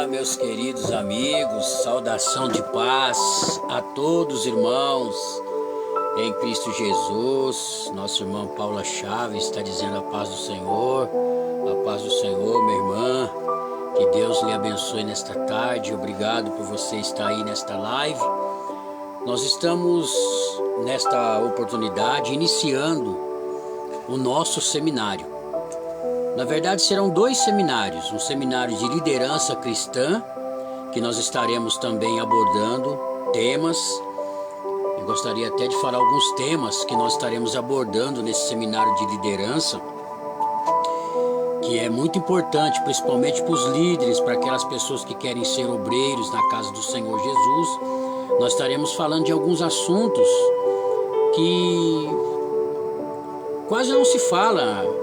meus queridos amigos, saudação de paz a todos irmãos em Cristo Jesus. Nosso irmão Paula Chaves está dizendo a paz do Senhor, minha irmã. Que Deus lhe abençoe nesta tarde. Obrigado por você estar aí nesta live. Nós estamos nesta oportunidade iniciando o nosso seminário. Na verdade serão dois seminários, um seminário de liderança cristã, que nós estaremos também abordando temas. Eu gostaria até de falar alguns temas que nós estaremos abordando nesse seminário de liderança, que é muito importante, principalmente para os líderes, para aquelas pessoas que querem ser obreiros na casa do Senhor Jesus. Nós estaremos falando de alguns assuntos que quase não se fala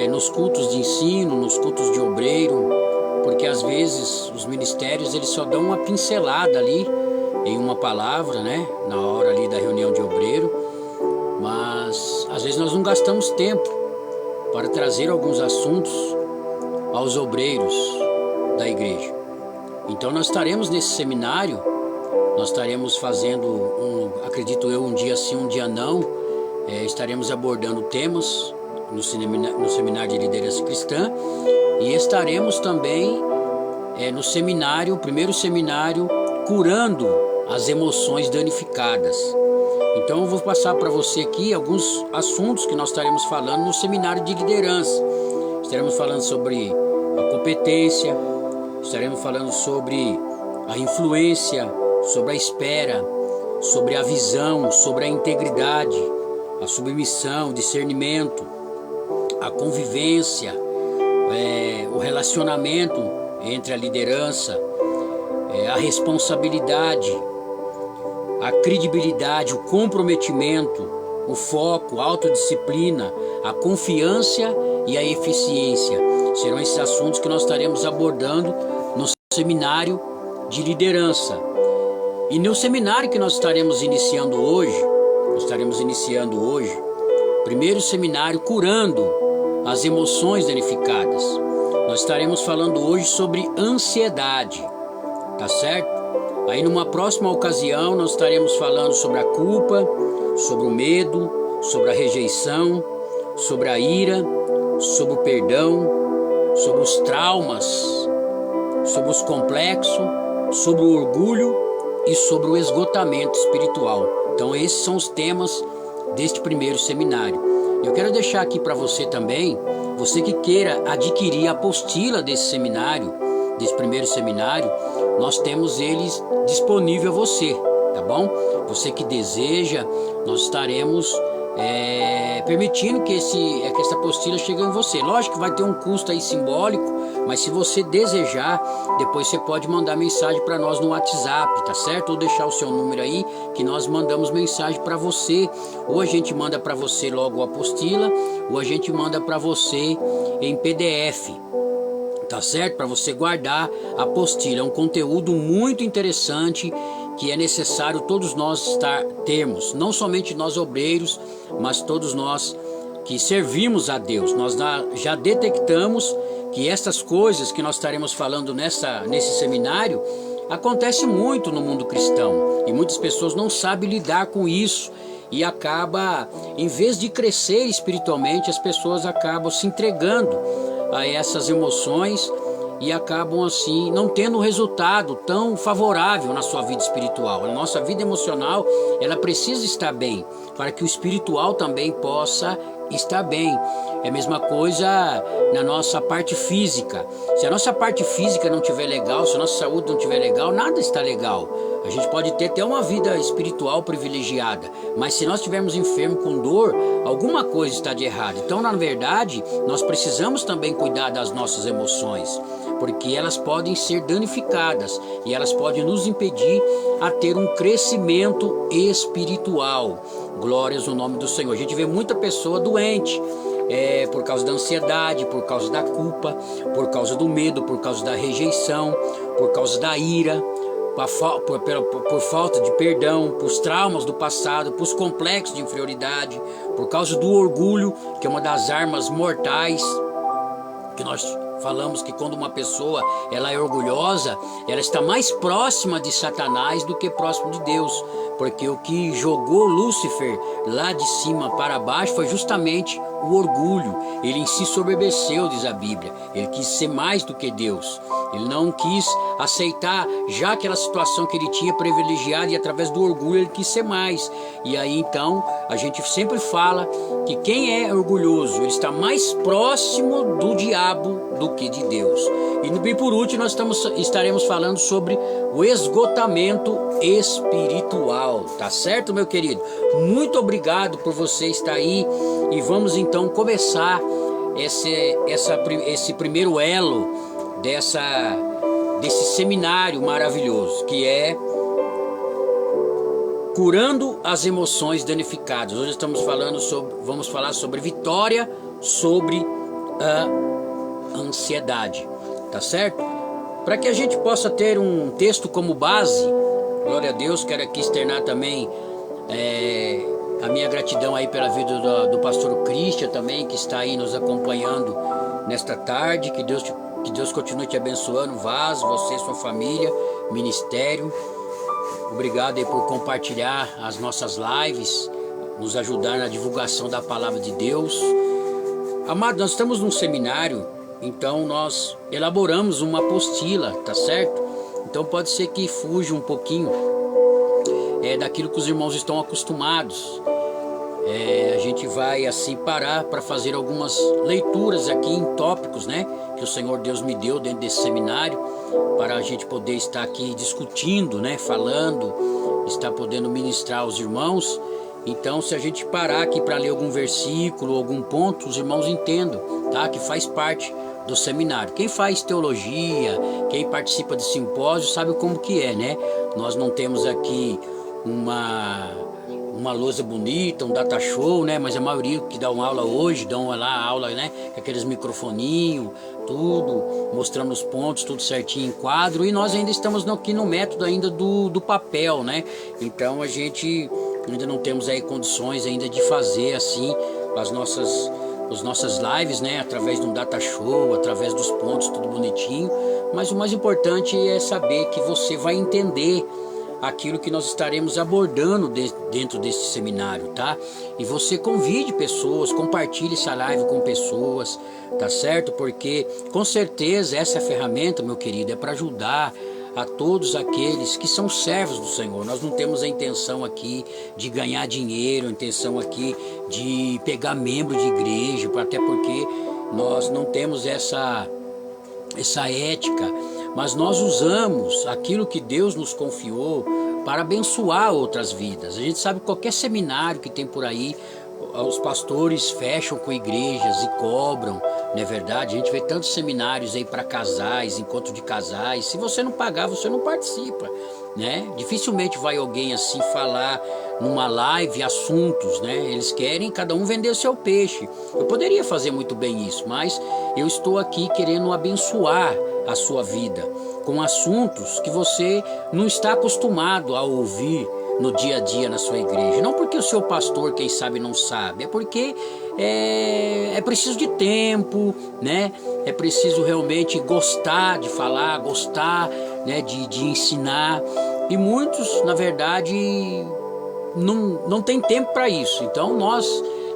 nos cultos de ensino, nos cultos de obreiro, porque às vezes os ministérios eles só dão uma pincelada ali em uma palavra, né, na hora ali da reunião de obreiro, mas às vezes nós não gastamos tempo para trazer alguns assuntos aos obreiros da igreja. Então nós estaremos nesse seminário, nós estaremos fazendo acredito eu, um dia sim, um dia não, estaremos abordando temas no seminário de liderança cristã, e estaremos também no seminário, o primeiro seminário, curando as emoções danificadas. Então eu vou passar para você aqui alguns assuntos que nós estaremos falando no seminário de liderança. Estaremos falando sobre a competência, estaremos falando sobre a influência, sobre a espera, sobre a visão, sobre a integridade, a submissão, o discernimento, a convivência, o relacionamento entre a liderança, a responsabilidade, a credibilidade, o comprometimento, o foco, a autodisciplina, a confiança e a eficiência. Serão esses assuntos que nós estaremos abordando no seminário de liderança. E no seminário que nós estaremos iniciando hoje, primeiro seminário curando as emoções danificadas. Nós estaremos falando hoje sobre ansiedade, tá certo? Aí numa próxima ocasião nós estaremos falando sobre a culpa, sobre o medo, sobre a rejeição, sobre a ira, sobre o perdão, sobre os traumas, sobre os complexos, sobre o orgulho e sobre o esgotamento espiritual. Então esses são os temas deste primeiro seminário. Eu quero deixar aqui para você também, você que queira adquirir a apostila desse seminário, desse primeiro seminário, nós temos eles disponível a você, tá bom? Você que deseja, nós estaremos permitindo que essa apostila chegue em você. Lógico que vai ter um custo aí simbólico, mas se você desejar, depois você pode mandar mensagem para nós no WhatsApp, tá certo? Ou deixar o seu número aí, que nós mandamos mensagem para você. Ou a gente manda para você logo a apostila, ou a gente manda para você em PDF, tá certo? Para você guardar a apostila. É um conteúdo muito interessante que é necessário todos nós termos, não somente nós obreiros, mas todos nós que servimos a Deus. Nós já detectamos que essas coisas que nós estaremos falando nesse seminário acontece muito no mundo cristão, e muitas pessoas não sabem lidar com isso, e acaba, em vez de crescer espiritualmente, as pessoas acabam se entregando a essas emoções e acabam assim não tendo um resultado tão favorável na sua vida espiritual. A nossa vida emocional, ela precisa estar bem, para que o espiritual também possa estar bem. É a mesma coisa na nossa parte física. Se a nossa parte física não estiver legal, se a nossa saúde não estiver legal, nada está legal. A gente pode ter até uma vida espiritual privilegiada, mas se nós estivermos enfermos com dor, alguma coisa está de errado. Então, na verdade, nós precisamos também cuidar das nossas emoções, porque elas podem ser danificadas e elas podem nos impedir a ter um crescimento espiritual. Glórias no nome do Senhor. A gente vê muita pessoa doente, por causa da ansiedade, por causa da culpa, por causa do medo, por causa da rejeição, por causa da ira, por falta de perdão, por traumas do passado, por complexos de inferioridade, por causa do orgulho, que é uma das armas mortais que nós falamos que quando uma pessoa ela é orgulhosa, ela está mais próxima de Satanás do que próximo de Deus, porque o que jogou Lúcifer lá de cima para baixo foi justamente o orgulho. Ele em si soberbeceu, diz a Bíblia. Ele quis ser mais do que Deus. Ele não quis aceitar já aquela situação que ele tinha privilegiada, e através do orgulho ele quis ser mais. E aí então a gente sempre fala que quem é orgulhoso, ele está mais próximo do diabo do que de Deus. E por último nós estaremos falando sobre o esgotamento espiritual, tá certo, meu querido? Muito obrigado por você estar aí, e vamos então começar esse primeiro elo desse seminário maravilhoso, que é curando as emoções danificadas. Hoje vamos falar sobre vitória sobre a ansiedade, tá certo? Para que a gente possa ter um texto como base, glória a Deus, quero aqui externar também a minha gratidão aí pela vida do pastor Christian também, que está aí nos acompanhando nesta tarde. Que Deus continue te abençoando, você, sua família, ministério. Obrigado aí por compartilhar as nossas lives, nos ajudar na divulgação da palavra de Deus. Amado, nós estamos num seminário, então nós elaboramos uma apostila, tá certo? Então pode ser que fuja um pouquinho daquilo que os irmãos estão acostumados. A gente vai assim parar para fazer algumas leituras aqui em tópicos, né, que o Senhor Deus me deu dentro desse seminário, para a gente poder estar aqui discutindo, né, falando, estar podendo ministrar aos irmãos. Então, se a gente parar aqui para ler algum versículo, algum ponto, os irmãos entendam, tá, que faz parte do seminário. Quem faz teologia, quem participa de simpósio, sabe como que é, né? Nós não temos aqui uma lousa bonita, um data show, né? Mas a maioria que dá uma aula hoje, dão lá aula, né? Com aqueles microfoninhos, tudo, mostrando os pontos, tudo certinho em quadro. E nós ainda estamos aqui no método ainda do papel, né? Então a gente ainda não temos aí condições ainda de fazer assim as nossas lives, né? Através de um data show, através dos pontos, tudo bonitinho. Mas o mais importante é saber que você vai entender aquilo que nós estaremos abordando dentro desse seminário, tá? E você convide pessoas, compartilhe essa live com pessoas, tá certo? Porque com certeza essa ferramenta, meu querido, é para ajudar a todos aqueles que são servos do Senhor. Nós não temos a intenção aqui de ganhar dinheiro, a intenção aqui de pegar membro de igreja, até porque nós não temos essa ética, mas nós usamos aquilo que Deus nos confiou para abençoar outras vidas. A gente sabe que qualquer seminário que tem por aí, os pastores fecham com igrejas e cobram, não é verdade? A gente vê tantos seminários aí para casais, encontro de casais. Se você não pagar, você não participa, né? Dificilmente vai alguém assim falar numa live assuntos, né? Eles querem cada um vender o seu peixe. Eu poderia fazer muito bem isso, mas eu estou aqui querendo abençoar a sua vida com assuntos que você não está acostumado a ouvir no dia a dia na sua igreja. Não porque o seu pastor, quem sabe, não sabe, é porque é preciso de tempo, né? É preciso realmente gostar de falar, gostar, né, de ensinar. E muitos, na verdade, não tem tempo para isso. Então nós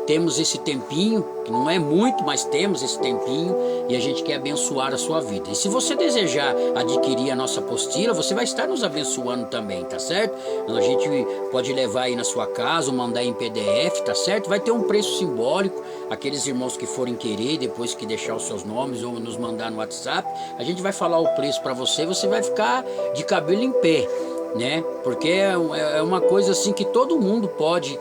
temos esse tempinho, que não é muito, mas temos esse tempinho, e a gente quer abençoar a sua vida. E se você desejar adquirir a nossa apostila, você vai estar nos abençoando também, tá certo? A gente pode levar aí na sua casa, ou mandar em PDF, tá certo? Vai ter um preço simbólico. Aqueles irmãos que forem querer, depois que deixar os seus nomes ou nos mandar no WhatsApp, a gente vai falar o preço para você, você vai ficar de cabelo em pé, né? Porque é uma coisa assim que todo mundo pode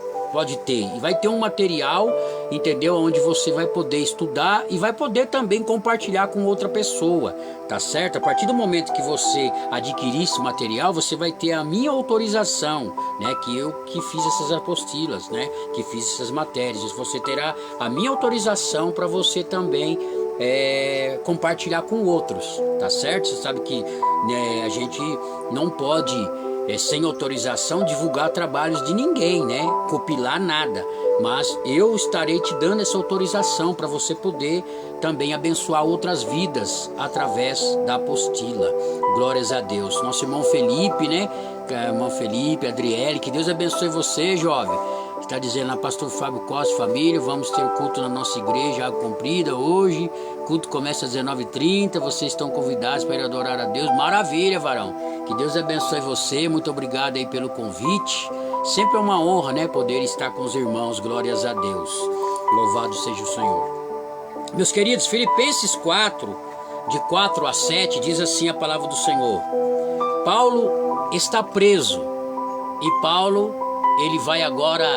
ter, e vai ter um material, entendeu? Onde você vai poder estudar e vai poder também compartilhar com outra pessoa, tá certo? A partir do momento que você adquirir esse material, você vai ter a minha autorização, né? Que eu que fiz essas apostilas, né? Que fiz essas matérias. Você terá a minha autorização para você também compartilhar com outros, tá certo? Você sabe que, né, a gente não pode sem autorização, divulgar trabalhos de ninguém, né? Copilar nada. Mas eu estarei te dando essa autorização para você poder também abençoar outras vidas através da apostila. Glórias a Deus. Nosso irmão Felipe, né? Irmão Felipe, Adriele, que Deus abençoe você, jovem. Está dizendo lá, pastor Fábio Costa, família, vamos ter culto na nossa igreja, Água Comprida, hoje. Culto começa às 19h30, vocês estão convidados para ir adorar a Deus. Maravilha, varão. Que Deus abençoe você, muito obrigado aí pelo convite. Sempre é uma honra, né, poder estar com os irmãos, glórias a Deus. Louvado seja o Senhor. Meus queridos, Filipenses 4, de 4 a 7, diz assim a palavra do Senhor. Paulo está preso e Paulo, ele vai agora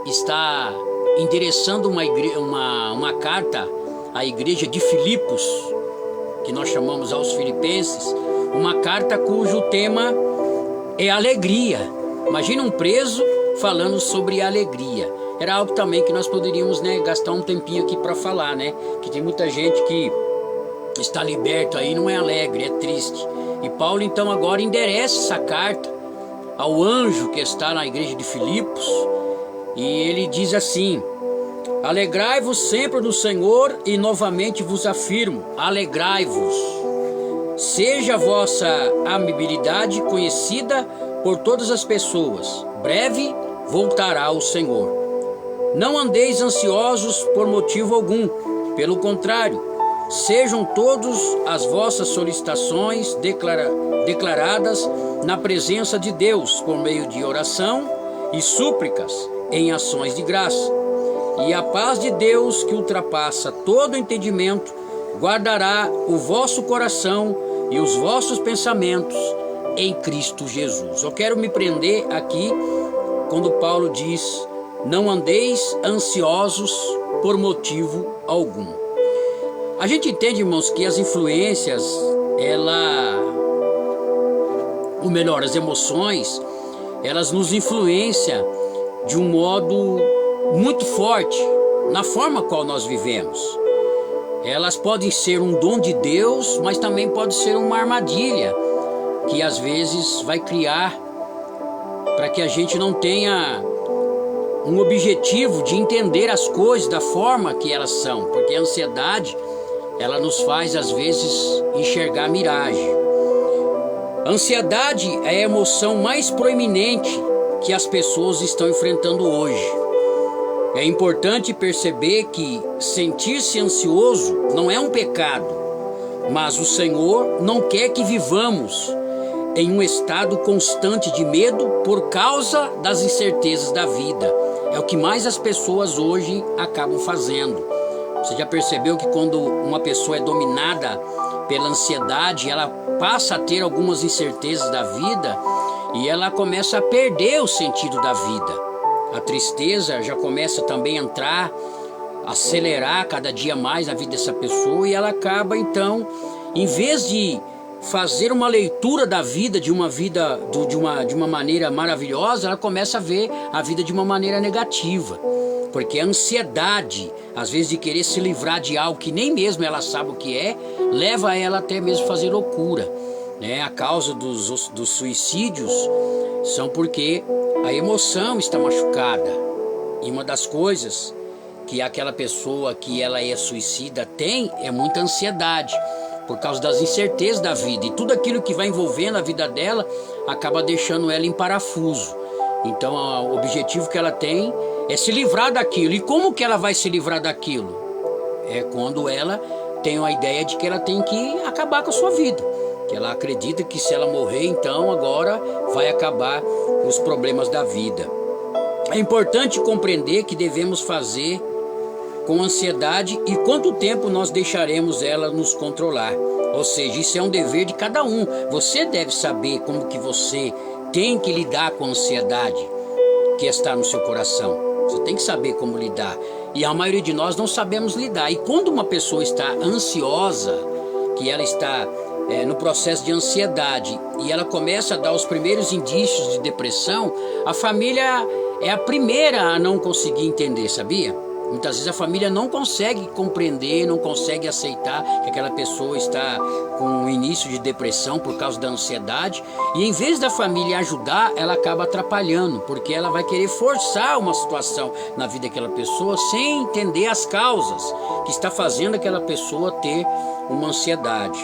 estar endereçando uma carta à igreja de Filipos, que nós chamamos aos filipenses, uma carta cujo tema é alegria. Imagina um preso falando sobre alegria. Era algo também que nós poderíamos, né, gastar um tempinho aqui para falar, né? Que tem muita gente que está liberto aí, não é alegre, é triste. E Paulo então agora endereça essa carta ao anjo que está na igreja de Filipos, e ele diz assim: alegrai-vos sempre no Senhor, e novamente vos afirmo, alegrai-vos. Seja a vossa amabilidade conhecida por todas as pessoas. Breve voltará o Senhor. Não andeis ansiosos por motivo algum. Pelo contrário, sejam todas as vossas solicitações declaradas na presença de Deus por meio de oração e súplicas em ações de graça. E a paz de Deus, que ultrapassa todo entendimento, guardará o vosso coração e os vossos pensamentos em Cristo Jesus. Eu quero me prender aqui quando Paulo diz: não andeis ansiosos por motivo algum. A gente entende, irmãos, que as influências, as emoções, elas nos influenciam de um modo muito forte na forma qual nós vivemos. Elas podem ser um dom de Deus, mas também pode ser uma armadilha que às vezes vai criar para que a gente não tenha um objetivo de entender as coisas da forma que elas são, porque a ansiedade, ela nos faz às vezes enxergar miragem. A ansiedade é a emoção mais proeminente que as pessoas estão enfrentando hoje. É importante perceber que sentir-se ansioso não é um pecado, mas o Senhor não quer que vivamos em um estado constante de medo por causa das incertezas da vida. É o que mais as pessoas hoje acabam fazendo. Você já percebeu que quando uma pessoa é dominada pela ansiedade, ela passa a ter algumas incertezas da vida e ela começa a perder o sentido da vida. A tristeza já começa também a entrar, acelerar cada dia mais na vida dessa pessoa, e ela acaba então, em vez de fazer uma leitura da vida de uma maneira maravilhosa, ela começa a ver a vida de uma maneira negativa. Porque a ansiedade, às vezes, de querer se livrar de algo que nem mesmo ela sabe o que é, leva ela até mesmo a fazer loucura, né? A causa dos suicídios são porque a emoção está machucada. E uma das coisas que aquela pessoa que ela é suicida tem é muita ansiedade, por causa das incertezas da vida. E tudo aquilo que vai envolvendo a vida dela acaba deixando ela em parafuso. Então o objetivo que ela tem é se livrar daquilo. E como que ela vai se livrar daquilo? É quando ela tem a ideia de que ela tem que acabar com a sua vida. Que ela acredita que se ela morrer, então agora vai acabar os problemas da vida. É importante compreender que devemos fazer com ansiedade e quanto tempo nós deixaremos ela nos controlar. Ou seja, isso é um dever de cada um. Você deve saber como que você tem que lidar com a ansiedade que está no seu coração. Você tem que saber como lidar. E a maioria de nós não sabemos lidar. E quando uma pessoa está ansiosa, que ela está no processo de ansiedade, e ela começa a dar os primeiros indícios de depressão, a família é a primeira a não conseguir entender, sabia? Muitas vezes a família não consegue compreender, não consegue aceitar que aquela pessoa está com um início de depressão por causa da ansiedade. E em vez da família ajudar, ela acaba atrapalhando, porque ela vai querer forçar uma situação na vida daquela pessoa sem entender as causas que está fazendo aquela pessoa ter uma ansiedade.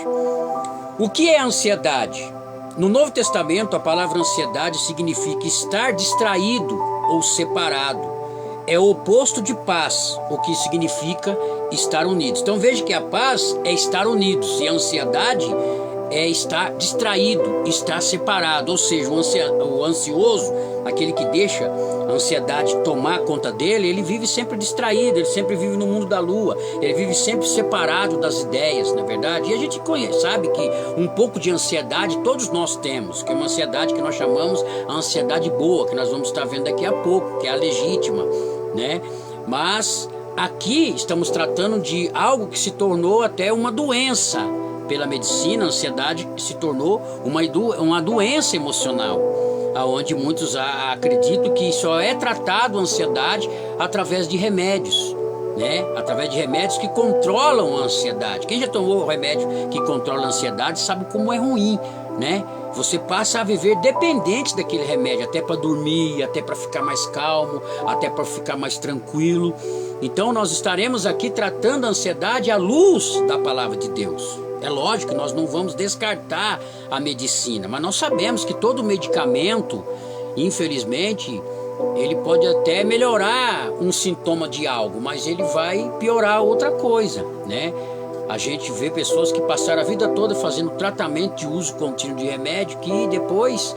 O que é ansiedade? No Novo Testamento, a palavra ansiedade significa estar distraído ou separado. É o oposto de paz, o que significa estar unidos. Então veja que a paz é estar unidos e a ansiedade é estar distraído, estar separado. Ou seja, o ansioso, aquele que deixa a ansiedade tomar conta dele, ele vive sempre distraído, ele sempre vive no mundo da lua, ele vive sempre separado das ideias, não é verdade? E a gente sabe que um pouco de ansiedade todos nós temos, que é uma ansiedade que nós chamamos a ansiedade boa, que nós vamos estar vendo daqui a pouco, que é a legítima, né? Mas aqui estamos tratando de algo que se tornou até uma doença. Pela medicina, a ansiedade se tornou uma doença emocional, aonde muitos acreditam que só é tratado a ansiedade através de remédios, né? Através de remédios que controlam a ansiedade. Quem já tomou remédio que controla a ansiedade sabe como é ruim, né? Você passa a viver dependente daquele remédio, até para dormir, até para ficar mais calmo, até para ficar mais tranquilo. Então nós estaremos aqui tratando a ansiedade à luz da palavra de Deus. É lógico que nós não vamos descartar a medicina, mas nós sabemos que todo medicamento, infelizmente, ele pode até melhorar um sintoma de algo, mas ele vai piorar outra coisa, né? A gente vê pessoas que passaram a vida toda fazendo tratamento de uso contínuo de remédio, que depois,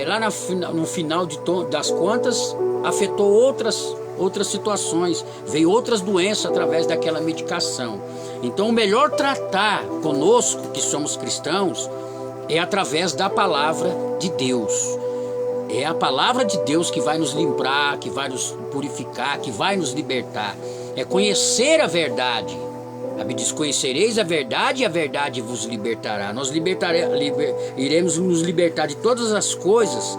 lá no final das contas, afetou outras situações, veio outras doenças através daquela medicação. Então o melhor tratar conosco, que somos cristãos, é através da palavra de Deus. É a palavra de Deus que vai nos limpar, que vai nos purificar, que vai nos libertar. É conhecer a verdade. A Bíblia diz: conhecereis a verdade e a verdade vos libertará. Nós iremos nos libertar de todas as coisas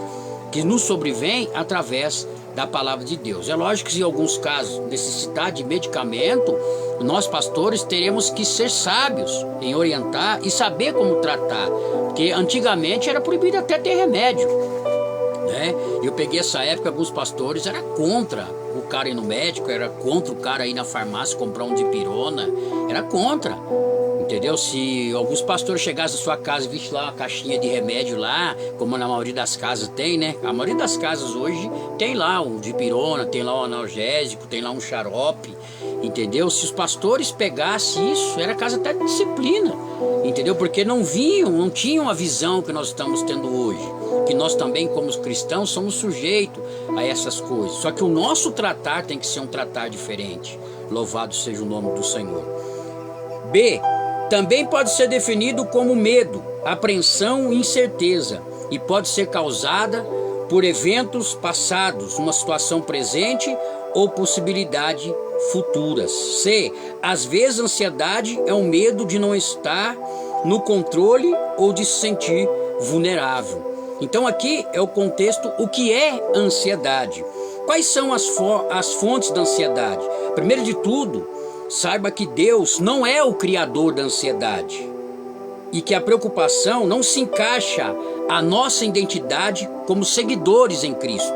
que nos sobrevêm através da palavra de Deus. É lógico que em alguns casos necessitar de medicamento, nós pastores teremos que ser sábios em orientar e saber como tratar, porque antigamente era proibido até ter remédio, né? Eu peguei essa época, alguns pastores eram contra o cara ir no médico, era contra o cara ir na farmácia comprar um dipirona, era contra. Entendeu? Se alguns pastores chegassem à sua casa e vissem lá uma caixinha de remédio lá, como na maioria das casas tem, né? A maioria das casas hoje tem lá um dipirona, tem lá um analgésico, tem lá um xarope, entendeu? Se os pastores pegassem isso, era casa até de disciplina, entendeu? Porque não tinham a visão que nós estamos tendo hoje, que nós também, como cristãos, somos sujeitos a essas coisas. Só que o nosso tratar tem que ser um tratar diferente. Louvado seja o nome do Senhor. B. Também pode ser definido como medo, apreensão e incerteza, e pode ser causada por eventos passados, uma situação presente ou possibilidade futuras. C. Às vezes a ansiedade é um medo de não estar no controle ou de se sentir vulnerável. Então aqui é o contexto, o que é ansiedade. Quais são as fontes da ansiedade? Primeiro de tudo, saiba que Deus não é o criador da ansiedade e que a preocupação não se encaixa à nossa identidade como seguidores em Cristo.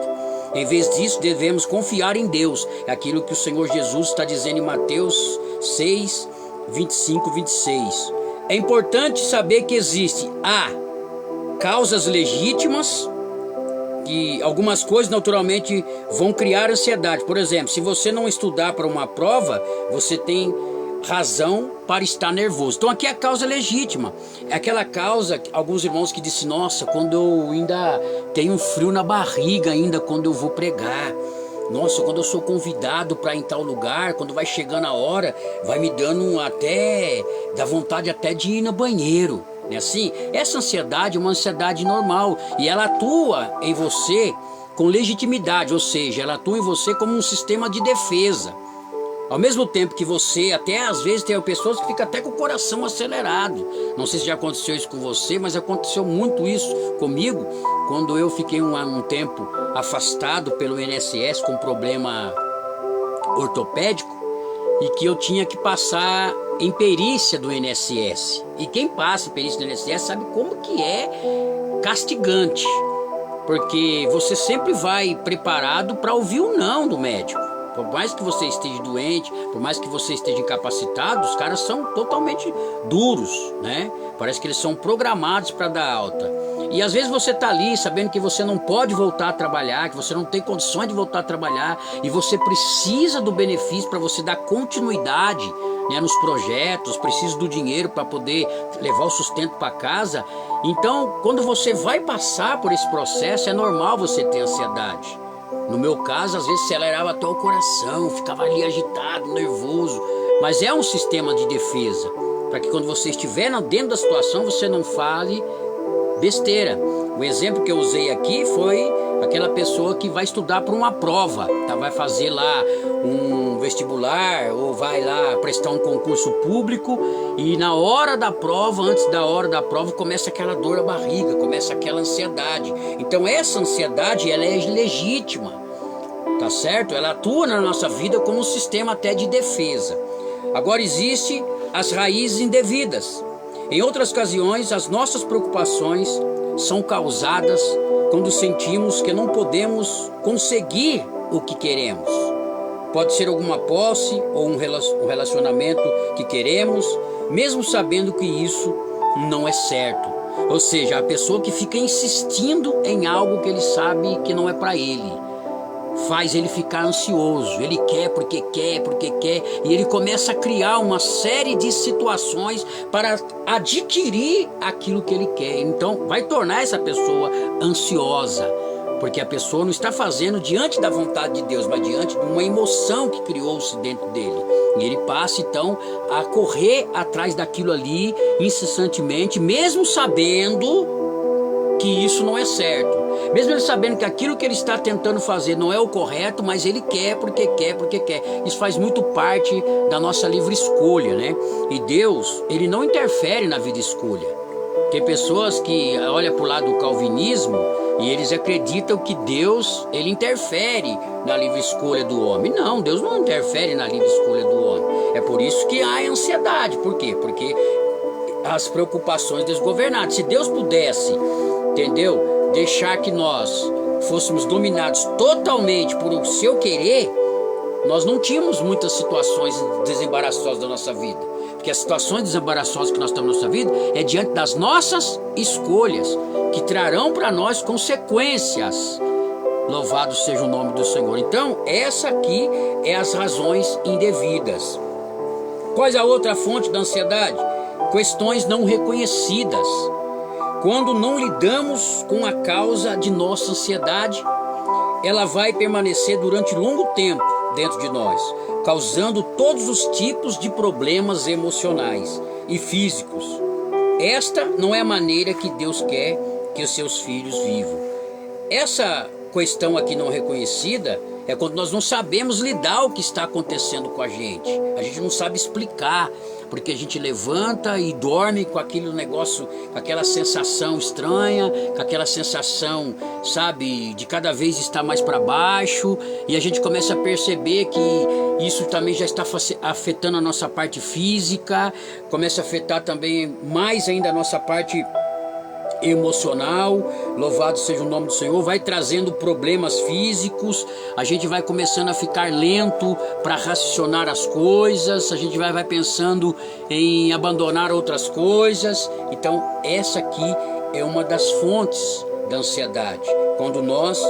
Em vez disso, devemos confiar em Deus. É aquilo que o Senhor Jesus está dizendo em Mateus 6, 25, 26. É importante saber que existe causas legítimas, que algumas coisas naturalmente vão criar ansiedade. Por exemplo, se você não estudar para uma prova, você tem razão para estar nervoso. Então aqui é a causa legítima. É aquela causa, alguns irmãos que dizem: nossa, quando eu ainda tenho frio na barriga ainda quando eu vou pregar. Nossa, quando eu sou convidado para ir em tal lugar, quando vai chegando a hora, vai me dando dá vontade até de ir no banheiro. É assim? Essa ansiedade é uma ansiedade normal e ela atua em você com legitimidade, ou seja, ela atua em você como um sistema de defesa. Ao mesmo tempo que você, até às vezes tem pessoas que ficam até com o coração acelerado. Não sei se já aconteceu isso com você, mas aconteceu muito isso comigo quando eu fiquei um tempo afastado pelo INSS com problema ortopédico e que eu tinha que passar em perícia do INSS. E quem passa em perícia do INSS sabe como que é castigante, porque você sempre vai preparado para ouvir o não do médico. Por mais que você esteja doente, por mais que você esteja incapacitado, os caras são totalmente duros, né? Parece que eles são programados para dar alta. E às vezes você tá ali sabendo que você não pode voltar a trabalhar, que você não tem condições de voltar a trabalhar, e você precisa do benefício para você dar continuidade, né, nos projetos, precisa do dinheiro para poder levar o sustento para casa. Então, quando você vai passar por esse processo, é normal você ter ansiedade. No meu caso, às vezes acelerava até o coração, ficava ali agitado, nervoso. Mas é um sistema de defesa, para que quando você estiver dentro da situação, você não fale besteira. O exemplo que eu usei aqui foi aquela pessoa que vai estudar para uma prova, tá? Vai fazer lá um vestibular ou vai lá prestar um concurso público, e na hora da prova, antes da hora da prova, começa aquela dor na barriga, começa aquela ansiedade. Então essa ansiedade, ela é legítima, tá certo? Ela atua na nossa vida como um sistema até de defesa. Agora existem as raízes indevidas. Em outras ocasiões, as nossas preocupações são causadas quando sentimos que não podemos conseguir o que queremos. Pode ser alguma posse ou um relacionamento que queremos, mesmo sabendo que isso não é certo. Ou seja, a pessoa que fica insistindo em algo que ele sabe que não é para ele, faz ele ficar ansioso. Ele quer porque quer, porque quer, e ele começa a criar uma série de situações para adquirir aquilo que ele quer. Então vai tornar essa pessoa ansiosa, porque a pessoa não está fazendo diante da vontade de Deus, mas diante de uma emoção que criou-se dentro dele. E ele passa então a correr atrás daquilo ali incessantemente, mesmo sabendo que isso não é certo. Mesmo ele sabendo que aquilo que ele está tentando fazer não é o correto, mas ele quer porque quer, porque quer. Isso faz muito parte da nossa livre escolha, né? E Deus, ele não interfere na vida escolha. Tem pessoas que olham para o lado do calvinismo e eles acreditam que Deus, ele interfere na livre escolha do homem. Não, Deus não interfere na livre escolha do homem. É por isso que há ansiedade. Por quê? Porque as preocupações desgovernadas. Se Deus pudesse, entendeu, deixar que nós fôssemos dominados totalmente por o seu querer, nós não tínhamos muitas situações desembaraçosas da nossa vida. Porque as situações desembaraçosas que nós temos na nossa vida é diante das nossas escolhas, que trarão para nós consequências. Louvado seja o nome do Senhor. Então, essa aqui é as razões indevidas. Qual a outra fonte da ansiedade? Questões não reconhecidas. Quando não lidamos com a causa de nossa ansiedade, ela vai permanecer durante longo tempo dentro de nós, causando todos os tipos de problemas emocionais e físicos. Esta não é a maneira que Deus quer que os seus filhos vivam. Essa questão aqui não reconhecida é quando nós não sabemos lidar o que está acontecendo com a gente não sabe explicar, porque a gente levanta e dorme com aquele negócio, com aquela sensação estranha, com aquela sensação, sabe, de cada vez estar mais para baixo, e a gente começa a perceber que isso também já está afetando a nossa parte física, começa a afetar também mais ainda a nossa parte emocional. Louvado seja o nome do Senhor. Vai trazendo problemas físicos, a gente vai começando a ficar lento para raciocinar as coisas, a gente vai pensando em abandonar outras coisas. Então essa aqui é uma das fontes da ansiedade, quando nós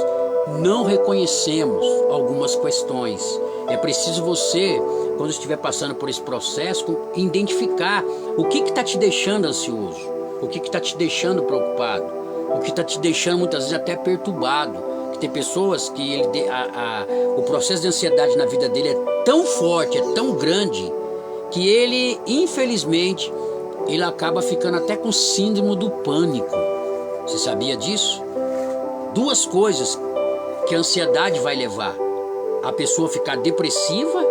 não reconhecemos algumas questões. É preciso você, quando estiver passando por esse processo, identificar o que está te deixando ansioso, o que está te deixando preocupado, o que está te deixando muitas vezes até perturbado. Que tem pessoas que o processo de ansiedade na vida dele é tão forte, é tão grande, que ele, infelizmente, ele acaba ficando até com síndrome do pânico. Você sabia disso? Duas coisas que a ansiedade vai levar: a pessoa ficar depressiva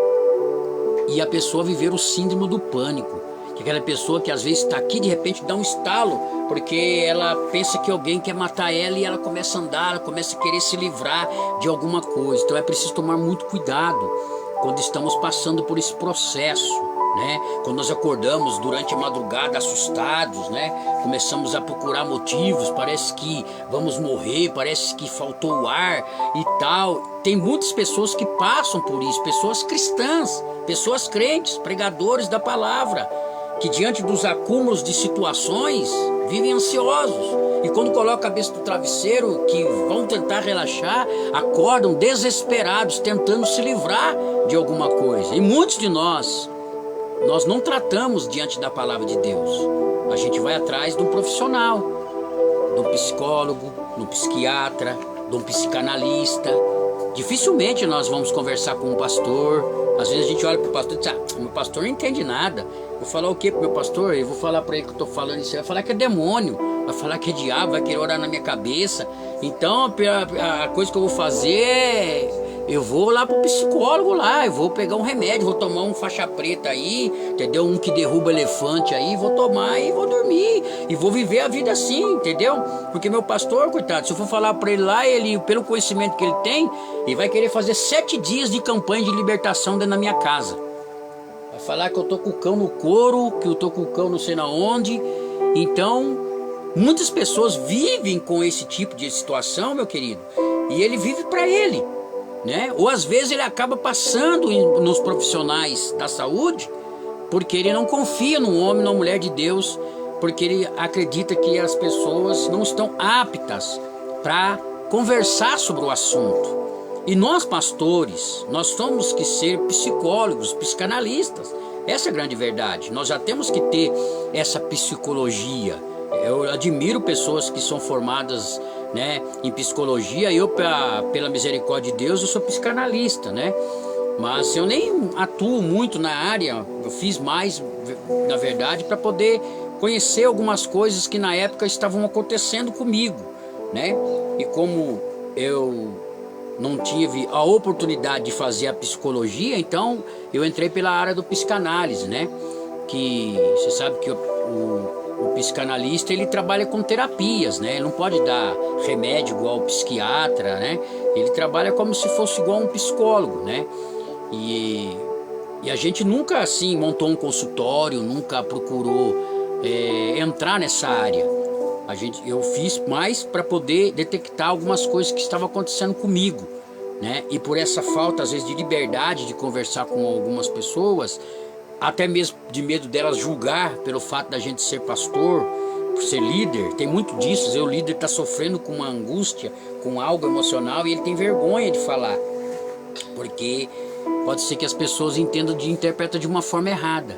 e a pessoa viver o síndrome do pânico. Que aquela pessoa que às vezes está aqui, de repente dá um estalo, porque ela pensa que alguém quer matar ela e ela começa a andar, ela começa a querer se livrar de alguma coisa. Então é preciso tomar muito cuidado quando estamos passando por esse processo, né? Quando nós acordamos durante a madrugada assustados, né? Começamos a procurar motivos, parece que vamos morrer, parece que faltou o ar e tal. Tem muitas pessoas que passam por isso, pessoas cristãs, pessoas crentes, pregadores da palavra, que diante dos acúmulos de situações vivem ansiosos, e quando colocam a cabeça no travesseiro, que vão tentar relaxar, acordam desesperados, tentando se livrar de alguma coisa. E muitos de nós não tratamos diante da palavra de Deus. A gente vai atrás de um profissional, de um psicólogo, de um psiquiatra, de um psicanalista. Dificilmente nós vamos conversar com um pastor. Às vezes a gente olha para o pastor e diz: meu pastor não entende nada. Vou falar o que para o meu pastor? Eu vou falar para ele que eu estou falando isso. Ele vai falar que é demônio, vai falar que é diabo, vai querer orar na minha cabeça. Então a coisa que eu vou fazer é: eu vou lá pro psicólogo lá, eu vou pegar um remédio, vou tomar um faixa preta aí, entendeu? Um que derruba elefante aí, vou tomar e vou dormir. E vou viver a vida assim, entendeu? Porque meu pastor, coitado, se eu for falar pra ele lá, ele, pelo conhecimento que ele tem, ele vai querer fazer 7 dias de campanha de libertação dentro da minha casa. Vai falar que eu tô com o cão no couro, que eu tô com o cão não sei na onde. Então, muitas pessoas vivem com esse tipo de situação, meu querido, e ele vive pra ele, né? Ou às vezes ele acaba passando nos profissionais da saúde porque ele não confia no homem, na mulher de Deus, porque ele acredita que as pessoas não estão aptas para conversar sobre o assunto. E nós, pastores, nós temos que ser psicólogos, psicanalistas. Essa é a grande verdade. Nós já temos que ter essa psicologia. Eu admiro pessoas que são formadas, né, em psicologia. Eu, pela misericórdia de Deus, eu sou psicanalista, né? Mas eu nem atuo muito na área. Eu fiz mais, na verdade, para poder conhecer algumas coisas que na época estavam acontecendo comigo, né? E como eu não tive a oportunidade de fazer a psicologia, então eu entrei pela área do psicanálise, né? Que você sabe que o psicanalista, ele trabalha com terapias, né? Ele não pode dar remédio igual o psiquiatra, né? Ele trabalha como se fosse igual um psicólogo, né? E a gente nunca assim montou um consultório, nunca procurou entrar nessa área. Eu fiz mais para poder detectar algumas coisas que estavam acontecendo comigo, né? E por essa falta às vezes de liberdade de conversar com algumas pessoas, até mesmo de medo delas julgar pelo fato da gente ser pastor, por ser líder, tem muito disso. O líder está sofrendo com uma angústia, com algo emocional, e ele tem vergonha de falar, porque pode ser que as pessoas interpretem de uma forma errada.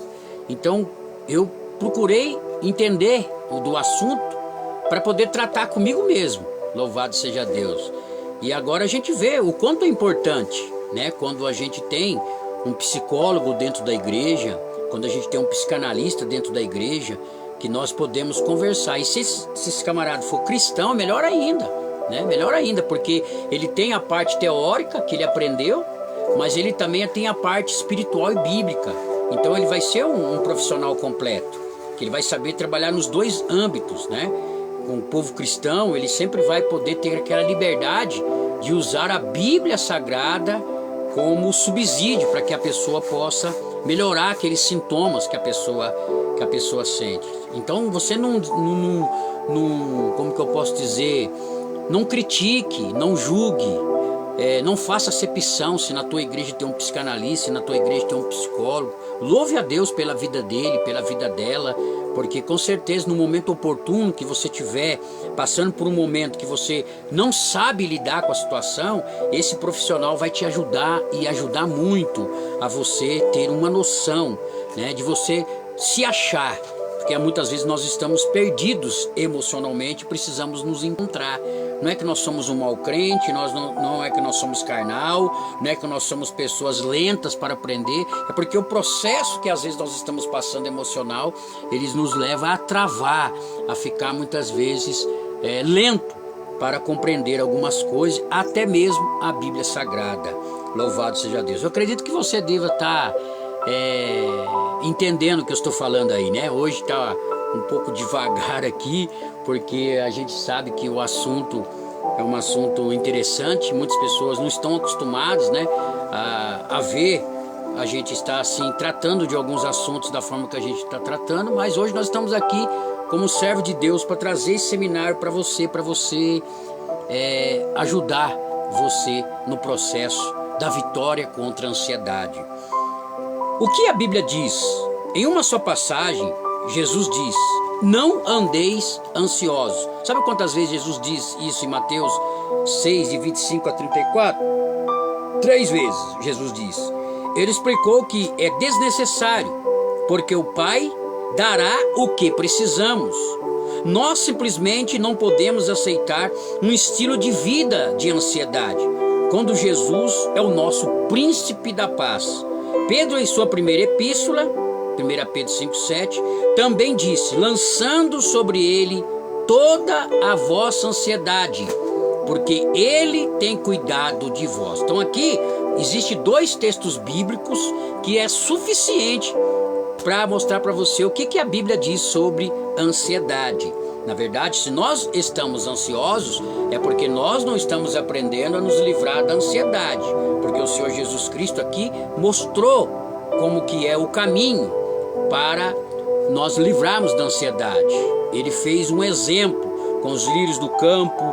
Então eu procurei entender do assunto para poder tratar comigo mesmo. Louvado seja Deus. E agora a gente vê o quanto é importante, né? Quando a gente tem um psicólogo dentro da igreja, quando a gente tem um psicanalista dentro da igreja, que nós podemos conversar. E se esse camarada for cristão, melhor ainda, né? Melhor ainda, porque ele tem a parte teórica que ele aprendeu, mas ele também tem a parte espiritual e bíblica. Então ele vai ser um profissional completo, que ele vai saber trabalhar nos dois âmbitos, né? Com o povo cristão, ele sempre vai poder ter aquela liberdade de usar a Bíblia Sagrada como subsídio para que a pessoa possa melhorar aqueles sintomas que a pessoa sente. Então você não, como que eu posso dizer, não critique, não julgue, não faça acepção se na tua igreja tem um psicanalista, se na tua igreja tem um psicólogo. Louve a Deus pela vida dele, pela vida dela, porque com certeza no momento oportuno que você estiver passando por um momento que você não sabe lidar com a situação, esse profissional vai te ajudar e ajudar muito a você ter uma noção, né, de você se achar. Porque muitas vezes nós estamos perdidos emocionalmente, precisamos nos encontrar. Não é que nós somos um mau crente, não é que nós somos carnal, não é que nós somos pessoas lentas para aprender, é porque o processo que às vezes nós estamos passando emocional, eles nos leva a travar, a ficar muitas vezes lento para compreender algumas coisas, até mesmo a Bíblia Sagrada. Louvado seja Deus. Eu acredito que você deva estar entendendo o que eu estou falando aí, né? Hoje está um pouco devagar aqui, porque a gente sabe que o assunto é um assunto interessante. Muitas pessoas não estão acostumadas, né, a ver a gente está assim tratando de alguns assuntos da forma que a gente está tratando, mas hoje nós estamos aqui como servo de Deus para trazer esse seminário para você ajudar você no processo da vitória contra a ansiedade. O que a Bíblia diz? Em uma só passagem, Jesus diz: não andeis ansiosos. Sabe quantas vezes Jesus diz isso em Mateus 6, de 25 a 34? 3 vezes Jesus diz. Ele explicou que é desnecessário, porque o Pai dará o que precisamos. Nós simplesmente não podemos aceitar um estilo de vida de ansiedade, quando Jesus é o nosso príncipe da paz. Pedro, em sua primeira epístola, 1 Pedro 5,7, também disse: lançando sobre ele toda a vossa ansiedade, porque ele tem cuidado de vós. Então aqui existe 2 textos bíblicos que é suficiente para mostrar para você o que a Bíblia diz sobre ansiedade. Na verdade, se nós estamos ansiosos, é porque nós não estamos aprendendo a nos livrar da ansiedade, porque o Senhor Jesus Cristo aqui mostrou como que é o caminho para nós livrarmos da ansiedade. Ele fez um exemplo com os lírios do campo,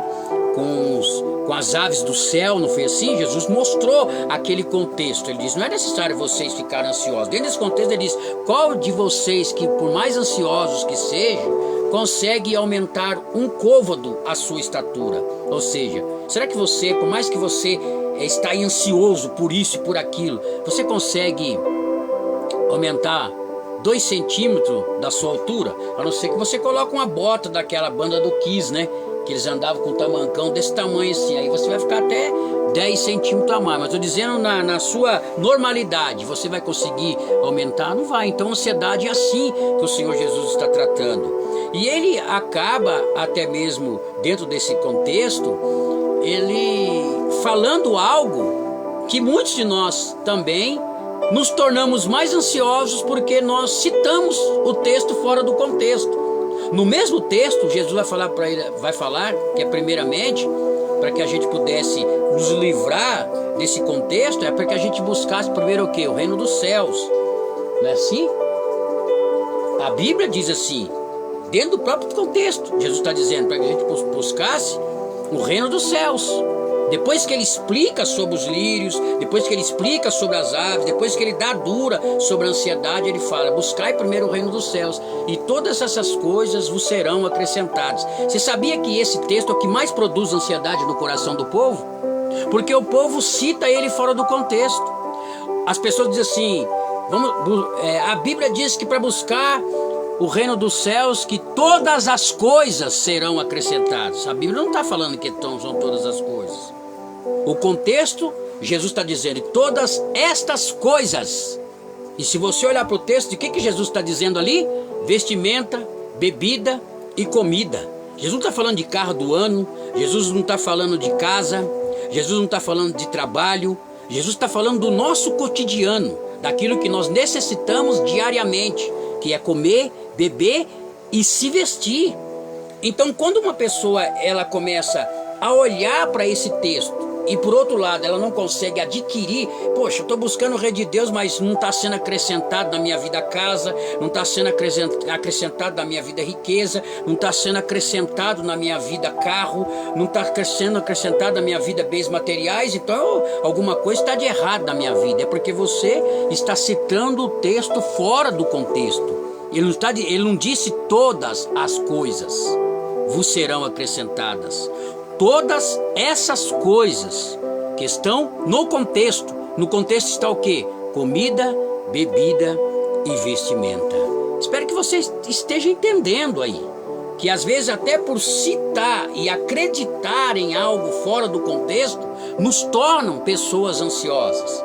com as aves do céu, não foi assim? Jesus mostrou aquele contexto. Ele diz: não é necessário vocês ficarem ansiosos. Dentro desse contexto ele diz: qual de vocês que, por mais ansiosos que sejam, consegue aumentar 1 côvado a sua estatura? Ou seja, será que você, por mais que você está ansioso por isso e por aquilo, você consegue aumentar 2 centímetros da sua altura? A não ser que você coloque uma bota daquela banda do Kiss, né? Que eles andavam com um tamancão desse tamanho assim. Aí você vai ficar até 10 centímetros a mais. Mas estou dizendo na sua normalidade, você vai conseguir aumentar? Não vai. Então a ansiedade é assim que o Senhor Jesus está tratando. E ele acaba até mesmo dentro desse contexto, ele falando algo que muitos de nós também nos tornamos mais ansiosos porque nós citamos o texto fora do contexto. No mesmo texto, Jesus vai falar que é primeiramente para que a gente pudesse nos livrar desse contexto, é para que a gente buscasse primeiro o quê? O reino dos céus. Não é assim? A Bíblia diz assim, dentro do próprio contexto, Jesus está dizendo para que a gente buscasse o reino dos céus. Depois que ele explica sobre os lírios, depois que ele explica sobre as aves, depois que ele dá dura sobre a ansiedade, ele fala: buscai primeiro o reino dos céus, e todas essas coisas vos serão acrescentadas. Você sabia que esse texto é o que mais produz ansiedade no coração do povo? Porque o povo cita ele fora do contexto. As pessoas dizem assim, a Bíblia diz que para buscar o reino dos céus, que todas as coisas serão acrescentadas. A Bíblia não está falando que são todas as coisas. O contexto, Jesus está dizendo todas estas coisas. E se você olhar para o texto, de que Jesus está dizendo ali? Vestimenta, bebida e comida. Jesus não está falando de carro do ano, Jesus não está falando de casa, Jesus não está falando de trabalho, Jesus está falando do nosso cotidiano, daquilo que nós necessitamos diariamente, que é comer, beber e se vestir. Então, quando uma pessoa ela começa a olhar para esse texto e por outro lado ela não consegue adquirir, poxa, eu estou buscando o reino de Deus, mas não está sendo acrescentado na minha vida casa, não está sendo acrescentado na minha vida riqueza, não está sendo acrescentado na minha vida carro, não está sendo acrescentado na minha vida bens materiais, então alguma coisa está de errado na minha vida. É porque você está citando o texto fora do contexto. Ele não disse todas as coisas vos serão acrescentadas. Todas essas coisas que estão no contexto. No contexto está o quê? Comida, bebida e vestimenta. Espero que você esteja entendendo aí, que às vezes até por citar e acreditar em algo fora do contexto, nos tornam pessoas ansiosas.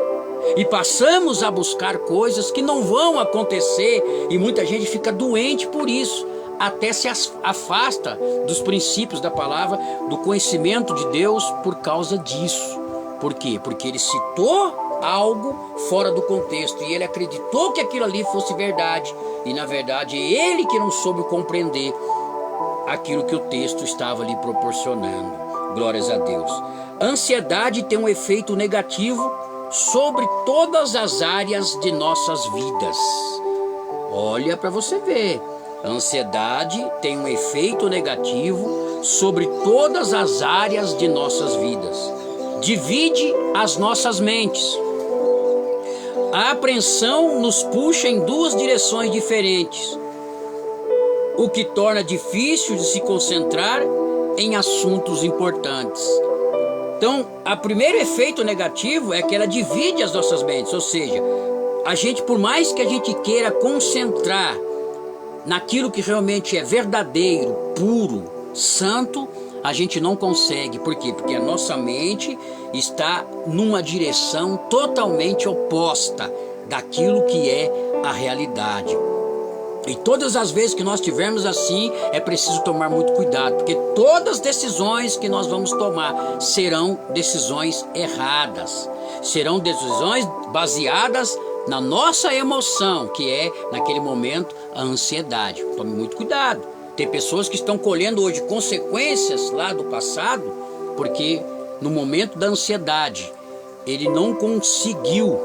E passamos a buscar coisas que não vão acontecer, e muita gente fica doente por isso, até se afasta dos princípios da palavra, do conhecimento de Deus por causa disso. Por quê? Porque ele citou algo fora do contexto e ele acreditou que aquilo ali fosse verdade, e na verdade é ele que não soube compreender aquilo que o texto estava lhe proporcionando. Glórias a Deus. A ansiedade tem um efeito negativo sobre todas as áreas de nossas vidas. Olha para você ver, a ansiedade tem um efeito negativo sobre todas as áreas de nossas vidas. Divide as nossas mentes. A apreensão nos puxa em duas direções diferentes, o que torna difícil de se concentrar em assuntos importantes. Então, o primeiro efeito negativo é que ela divide as nossas mentes, ou seja, a gente, por mais que a gente queira concentrar naquilo que realmente é verdadeiro, puro, santo, a gente não consegue. Por quê? Porque a nossa mente está numa direção totalmente oposta daquilo que é a realidade. E todas as vezes que nós tivermos assim, é preciso tomar muito cuidado, porque todas as decisões que nós vamos tomar serão decisões erradas, serão decisões baseadas na nossa emoção, que é, naquele momento, a ansiedade. Tome muito cuidado. Tem pessoas que estão colhendo hoje consequências lá do passado, porque no momento da ansiedade, ele não conseguiu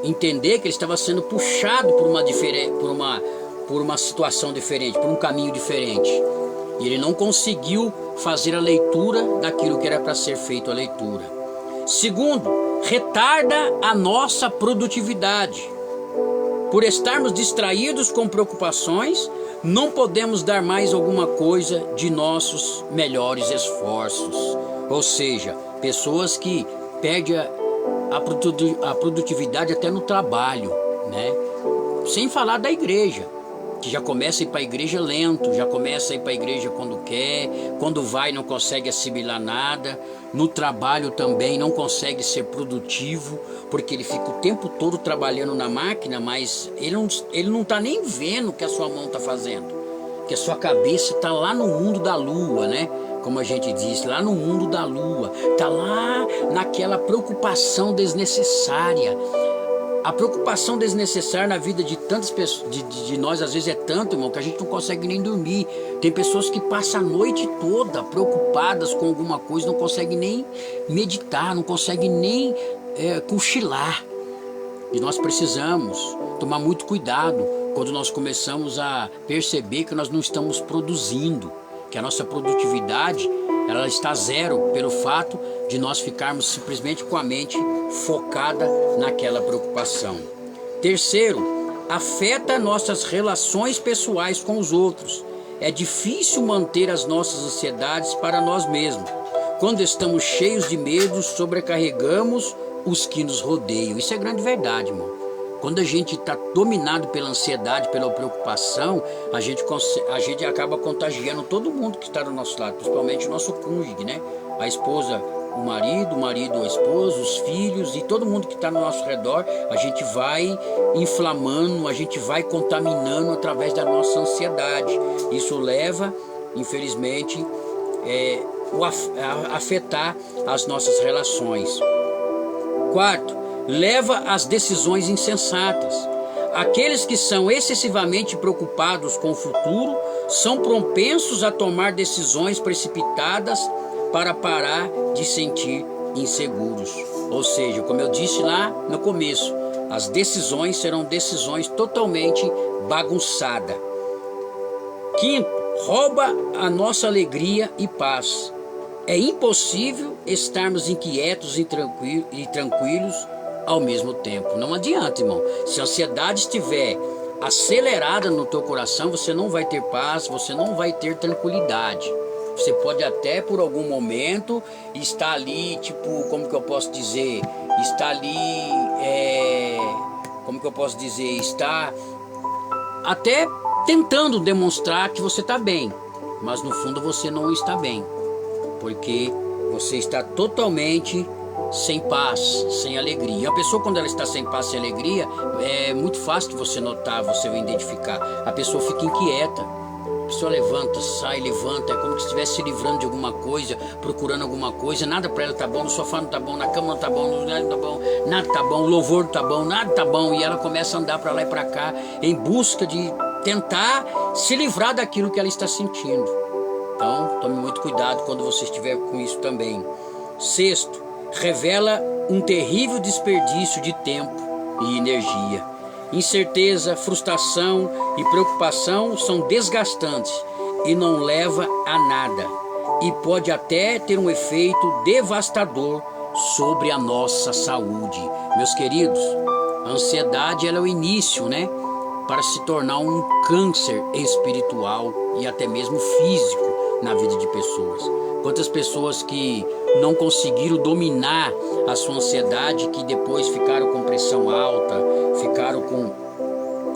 entender que ele estava sendo puxado por uma situação diferente, por um caminho diferente. E ele não conseguiu fazer a leitura daquilo que era para ser feito a leitura. Segundo, retarda a nossa produtividade. Por estarmos distraídos com preocupações, não podemos dar mais alguma coisa de nossos melhores esforços. Ou seja, pessoas que perdem a produtividade até no trabalho, né? Sem falar da igreja, que já começa a ir para a igreja lento, já começa a ir para a igreja quando quer, quando vai não consegue assimilar nada, no trabalho também não consegue ser produtivo, porque ele fica o tempo todo trabalhando na máquina, mas ele não está nem vendo o que a sua mão está fazendo, que a sua cabeça está lá no mundo da lua, né? Como a gente diz, lá no mundo da lua, está lá naquela preocupação desnecessária. A preocupação desnecessária na vida de tantas pessoas, de nós, às vezes é tanto, irmão, que a gente não consegue nem dormir. Tem pessoas que passam a noite toda preocupadas com alguma coisa, não conseguem nem meditar, não conseguem nem cochilar. E nós precisamos tomar muito cuidado quando nós começamos a perceber que nós não estamos produzindo, que a nossa produtividade ela está zero pelo fato de nós ficarmos simplesmente com a mente focada naquela preocupação. Terceiro, afeta nossas relações pessoais com os outros. É difícil manter as nossas ansiedades para nós mesmos. Quando estamos cheios de medo, sobrecarregamos os que nos rodeiam. Isso é grande verdade, irmão. Quando a gente está dominado pela ansiedade, pela preocupação, a gente acaba contagiando todo mundo que está do nosso lado, principalmente o nosso cônjuge, né? A esposa, o marido, a esposa, os filhos e todo mundo que está no nosso redor, a gente vai inflamando, a gente vai contaminando através da nossa ansiedade. Isso leva, infelizmente, a afetar as nossas relações. Quarto, leva às decisões insensatas. Aqueles que são excessivamente preocupados com o futuro são propensos a tomar decisões precipitadas para parar de sentir inseguros. Ou seja, como eu disse lá no começo, as decisões serão decisões totalmente bagunçadas. Quinto, rouba a nossa alegria e paz. É impossível estarmos inquietos e tranquilos ao mesmo tempo. Não adianta, irmão. Se a ansiedade estiver acelerada no teu coração, você não vai ter paz, você não vai ter tranquilidade. Você pode até por algum momento estar ali, tipo, como que eu posso dizer? Está ali, como que eu posso dizer? Está até tentando demonstrar que você está bem, mas no fundo você não está bem, porque você está totalmente sem paz, sem alegria. E a pessoa, quando ela está sem paz, sem alegria, é muito fácil de você notar, você vai identificar. A pessoa fica inquieta. A pessoa levanta, sai, levanta, é como se estivesse se livrando de alguma coisa, procurando alguma coisa. Nada para ela tá bom, no sofá não tá bom, na cama não tá bom, no lugar não tá bom, nada tá bom, o louvor não tá bom, nada tá bom. E ela começa a andar para lá e para cá em busca de tentar se livrar daquilo que ela está sentindo. Então, tome muito cuidado quando você estiver com isso também. Sexto, revela um terrível desperdício de tempo e energia. Incerteza, frustração e preocupação são desgastantes e não leva a nada, e pode até ter um efeito devastador sobre a nossa saúde. Meus queridos, a ansiedade ela é o início, para se tornar um câncer espiritual e até mesmo físico na vida de pessoas. Quantas pessoas que não conseguiram dominar a sua ansiedade, que depois ficaram com pressão alta, ficaram com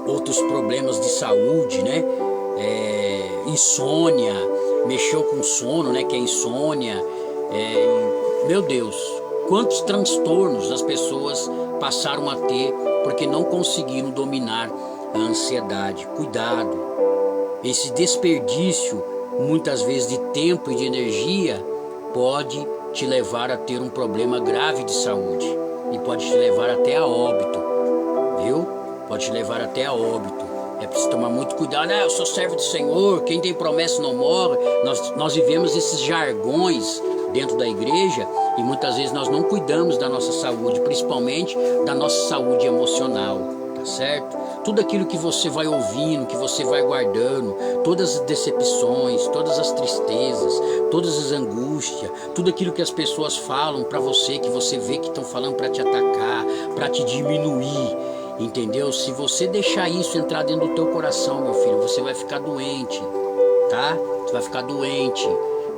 outros problemas de saúde, insônia, mexeu com sono, que é insônia. Meu Deus, quantos transtornos as pessoas passaram a ter porque não conseguiram dominar a ansiedade. Cuidado, esse desperdício muitas vezes de tempo e de energia pode te levar a ter um problema grave de saúde e pode te levar até a óbito, viu? Pode te levar até a óbito. É preciso tomar muito cuidado. Eu sou servo do Senhor, quem tem promessa não morre. Nós vivemos esses jargões dentro da igreja e muitas vezes nós não cuidamos da nossa saúde, principalmente da nossa saúde emocional, tá certo? Tudo aquilo que você vai ouvindo, que você vai guardando, todas as decepções, todas as tristezas, todas as angústias, tudo aquilo que as pessoas falam para você, que você vê que estão falando para te atacar, para te diminuir, entendeu? Se você deixar isso entrar dentro do teu coração, meu filho, você vai ficar doente, tá? Você vai ficar doente.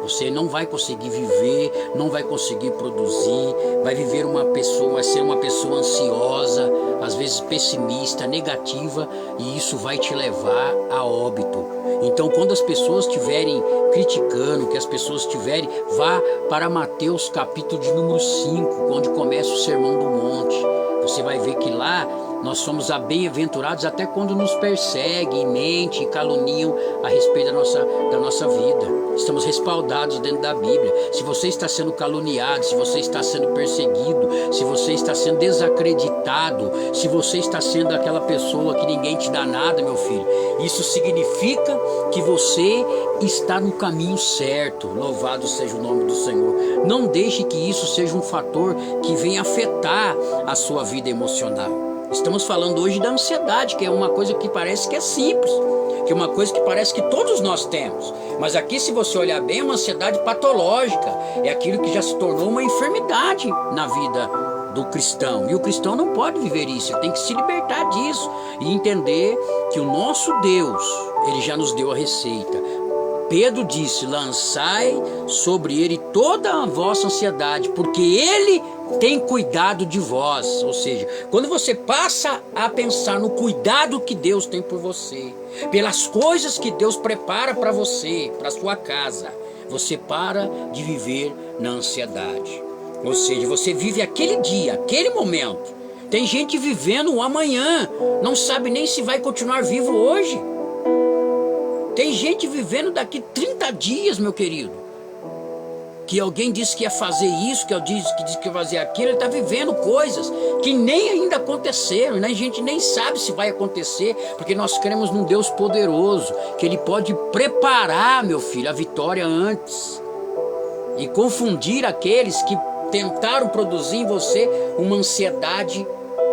Você não vai conseguir viver, não vai conseguir produzir, vai ser uma pessoa ansiosa, às vezes pessimista, negativa, e isso vai te levar a óbito. Então, quando as pessoas estiverem criticando, que as pessoas estiverem, vá para Mateus capítulo de número 5, onde começa o Sermão do Monte. Você vai ver que lá nós somos bem-aventurados até quando nos perseguem, mentem e caluniam a respeito da nossa vida. Estamos respaldados dentro da Bíblia. Se você está sendo caluniado, se você está sendo perseguido, se você está sendo desacreditado, se você está sendo aquela pessoa que ninguém te dá nada, meu filho, isso significa que você está no caminho certo. Louvado seja o nome do Senhor. Não deixe que isso seja um fator que venha afetar a sua vida emocional. Estamos falando hoje da ansiedade, que é uma coisa que parece que é simples, que é uma coisa que parece que todos nós temos. Mas aqui, se você olhar bem, é uma ansiedade patológica. É aquilo que já se tornou uma enfermidade na vida do cristão. E o cristão não pode viver isso, ele tem que se libertar disso e entender que o nosso Deus, ele já nos deu a receita. Pedro disse: lançai sobre ele toda a vossa ansiedade, porque ele tem cuidado de vós. Ou seja, quando você passa a pensar no cuidado que Deus tem por você, pelas coisas que Deus prepara para você, para sua casa, você para de viver na ansiedade. Ou seja, você vive aquele dia, aquele momento. Tem gente vivendo o amanhã, não sabe nem se vai continuar vivo hoje. Tem gente vivendo daqui 30 dias, meu querido. Que alguém disse que ia fazer isso, que disse que ia fazer aquilo. Ele está vivendo coisas que nem ainda aconteceram, né? A gente nem sabe se vai acontecer, porque nós cremos num Deus poderoso, que Ele pode preparar, meu filho, a vitória antes. E confundir aqueles que tentaram produzir em você uma ansiedade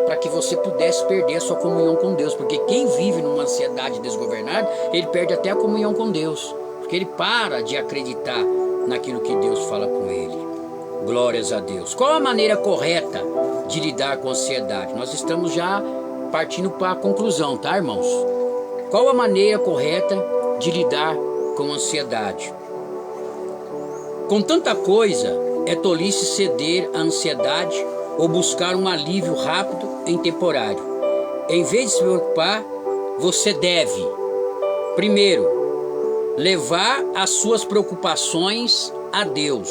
para que você pudesse perder a sua comunhão com Deus. Porque quem vive numa ansiedade desgovernada, ele perde até a comunhão com Deus, porque ele para de acreditar naquilo que Deus fala com ele. Glórias a Deus. Qual a maneira correta de lidar com a ansiedade? Nós estamos já partindo para a conclusão, tá, irmãos? Qual a maneira correta de lidar com a ansiedade? Com tanta coisa, é tolice ceder à ansiedade ou buscar um alívio rápido em temporário. Em vez de se preocupar, você deve, primeiro, levar as suas preocupações a Deus.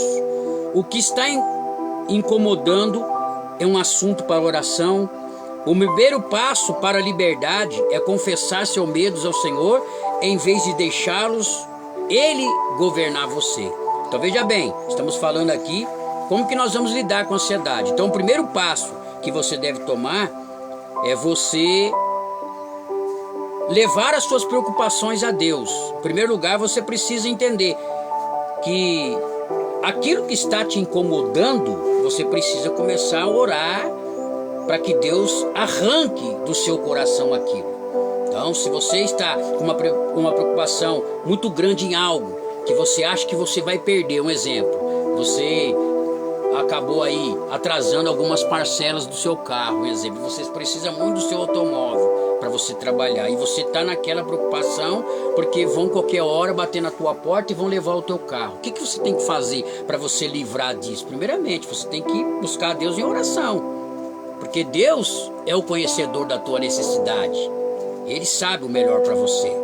O que está incomodando é um assunto para oração. O primeiro passo para a liberdade é confessar seus medos ao Senhor, em vez de deixá-los Ele governar você. Então veja bem, estamos falando aqui como que nós vamos lidar com a ansiedade. Então o primeiro passo que você deve tomar é você levar as suas preocupações a Deus. Em primeiro lugar, você precisa entender que aquilo que está te incomodando, você precisa começar a orar para que Deus arranque do seu coração aquilo. Então, se você está com uma preocupação muito grande em algo, que você acha que você vai perder, um exemplo, você acabou aí atrasando algumas parcelas do seu carro, um exemplo, você precisa muito do seu automóvel para você trabalhar, e você está naquela preocupação, porque vão qualquer hora bater na tua porta e vão levar o teu carro. O que você tem que fazer para você livrar disso? Primeiramente, você tem que buscar a Deus em oração, porque Deus é o conhecedor da tua necessidade. Ele sabe o melhor para você.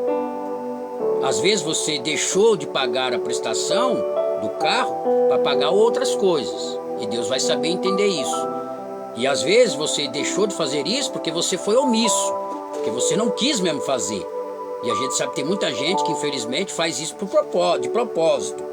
Às vezes você deixou de pagar a prestação do carro para pagar outras coisas, e Deus vai saber entender isso. E às vezes você deixou de fazer isso porque você foi omisso, porque você não quis mesmo fazer. E a gente sabe que tem muita gente que infelizmente faz isso de propósito.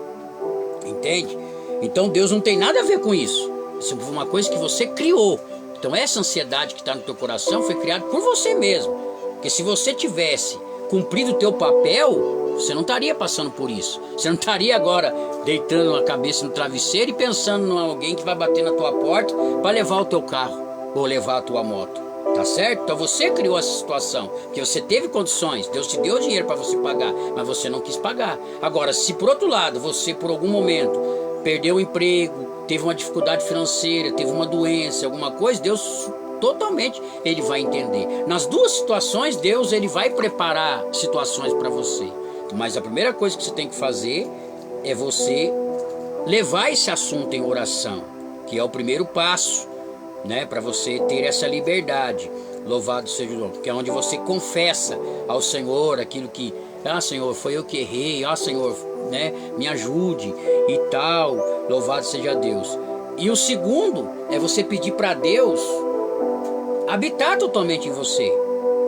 Entende? Então Deus não tem nada a ver com isso. Isso é uma coisa que você criou. Então essa ansiedade que está no teu coração foi criada por você mesmo. Porque se você tivesse cumprido o teu papel, você não estaria passando por isso. Você não estaria agora deitando a cabeça no travesseiro e pensando em alguém que vai bater na tua porta para levar o teu carro ou levar a tua moto. Tá certo? Então você criou essa situação, porque você teve condições, Deus te deu dinheiro para você pagar, mas você não quis pagar. Agora, se por outro lado você por algum momento perdeu o emprego, teve uma dificuldade financeira, teve uma doença, alguma coisa, Deus totalmente ele vai entender. Nas duas situações, Deus ele vai preparar situações para você. Mas a primeira coisa que você tem que fazer é você levar esse assunto em oração, que é o primeiro passo, né, para você ter essa liberdade. Louvado seja o nome, que é onde você confessa ao Senhor aquilo que, Senhor, foi eu que errei, Senhor, né, me ajude e tal. Louvado seja Deus. E o segundo é você pedir para Deus habitar totalmente em você,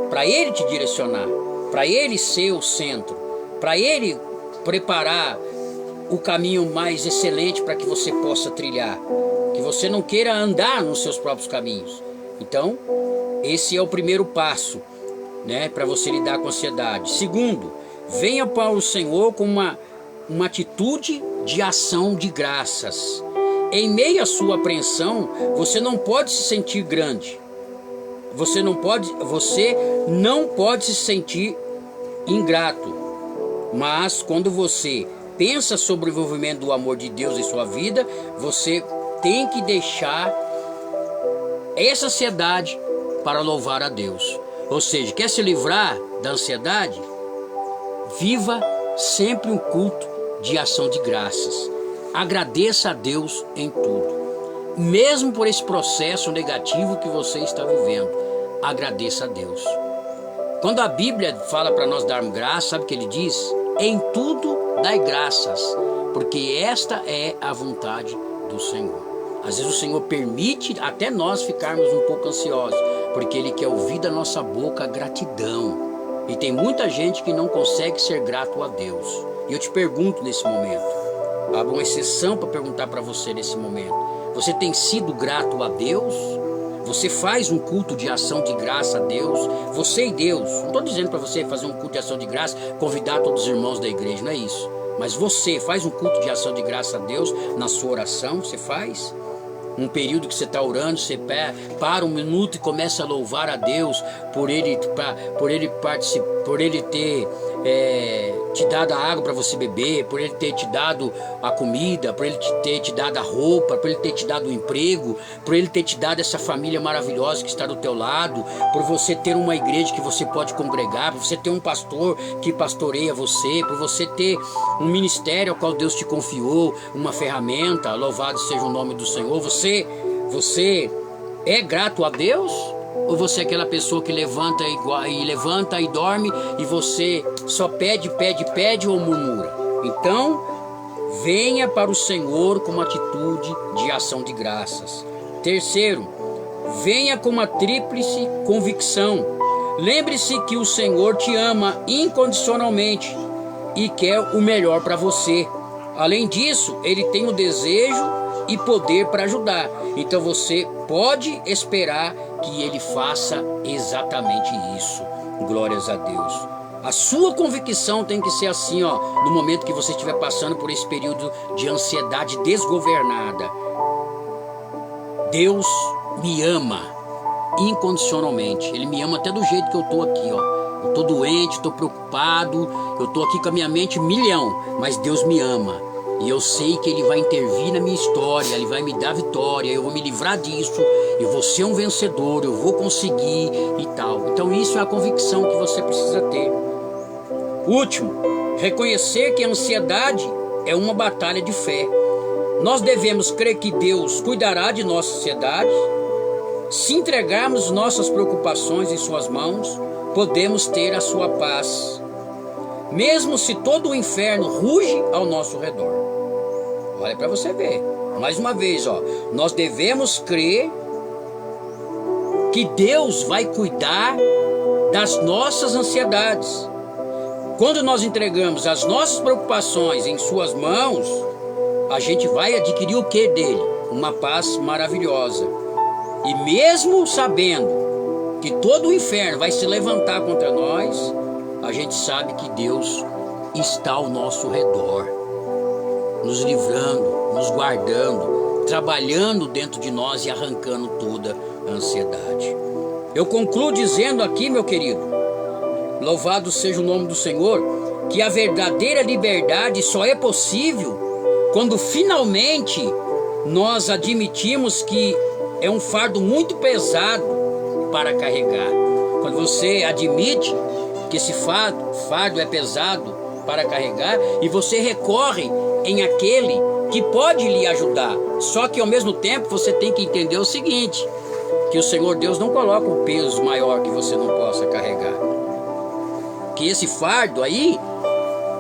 para Ele te direcionar, para Ele ser o centro, para Ele preparar o caminho mais excelente para que você possa trilhar, que você não queira andar nos seus próprios caminhos. Então, esse é o primeiro passo, né, para você lidar com a ansiedade. Segundo, venha para o Senhor com uma atitude de ação de graças. Em meio à sua apreensão, você não pode se sentir grande. Você não pode se sentir ingrato. Mas quando você pensa sobre o envolvimento do amor de Deus em sua vida, você tem que deixar essa ansiedade para louvar a Deus. Ou seja, quer se livrar da ansiedade? Viva sempre um culto de ação de graças. Agradeça a Deus em tudo. Mesmo por esse processo negativo que você está vivendo, agradeça a Deus. Quando a Bíblia fala para nós darmos graça, sabe o que ele diz? Em tudo dai graças, porque esta é a vontade do Senhor. Às vezes o Senhor permite até nós ficarmos um pouco ansiosos, porque Ele quer ouvir da nossa boca a gratidão. E tem muita gente que não consegue ser grato a Deus. E eu te pergunto nesse momento, abro uma exceção para perguntar para você nesse momento: você tem sido grato a Deus? Você faz um culto de ação de graça a Deus? Você e Deus. Não estou dizendo para você fazer um culto de ação de graça, convidar todos os irmãos da igreja, não é isso. Mas você faz um culto de ação de graça a Deus na sua oração? Você faz? Um período que você está orando, você para um minuto e começa a louvar a Deus por Ele ter te dado a água para você beber, por Ele ter te dado a comida, por Ele ter te dado a roupa, por Ele ter te dado o emprego, por Ele ter te dado essa família maravilhosa que está do teu lado, por você ter uma igreja que você pode congregar, por você ter um pastor que pastoreia você, por você ter um ministério ao qual Deus te confiou, uma ferramenta. Louvado seja o nome do Senhor. Você é grato a Deus? Ou você é aquela pessoa que levanta e dorme e você só pede ou murmura? Então, venha para o Senhor com uma atitude de ação de graças. Terceiro, venha com uma tríplice convicção. Lembre-se que o Senhor te ama incondicionalmente e quer o melhor para você. Além disso, Ele tem o desejo e poder para ajudar. Então você pode esperar que Ele faça exatamente isso. Glórias a Deus. A sua convicção tem que ser assim, ó, no momento que você estiver passando por esse período de ansiedade desgovernada. Deus me ama incondicionalmente. Ele me ama até do jeito que eu tô aqui, ó. Eu tô doente, tô preocupado, eu tô aqui com a minha mente milhão, mas Deus me ama. E eu sei que Ele vai intervir na minha história, Ele vai me dar vitória, eu vou me livrar disso, eu vou ser um vencedor, eu vou conseguir e tal. Então isso é a convicção que você precisa ter. Último, reconhecer que a ansiedade é uma batalha de fé. Nós devemos crer que Deus cuidará de nossa ansiedade. Se entregarmos nossas preocupações em suas mãos, podemos ter a sua paz, mesmo se todo o inferno ruge ao nosso redor. Olha para você ver. Mais uma vez, ó, nós devemos crer que Deus vai cuidar das nossas ansiedades. Quando nós entregamos as nossas preocupações em suas mãos, a gente vai adquirir o que dele? Uma paz maravilhosa. E mesmo sabendo que todo o inferno vai se levantar contra nós, a gente sabe que Deus está ao nosso redor, nos livrando, nos guardando, trabalhando dentro de nós e arrancando toda a ansiedade. Eu concluo dizendo aqui, meu querido, louvado seja o nome do Senhor, que a verdadeira liberdade só é possível quando finalmente nós admitimos que é um fardo muito pesado para carregar. Quando você admite que esse fardo é pesado para carregar e você recorre em aquele que pode lhe ajudar. Só que ao mesmo tempo você tem que entender o seguinte, que o Senhor Deus não coloca um peso maior que você não possa carregar. Que esse fardo aí,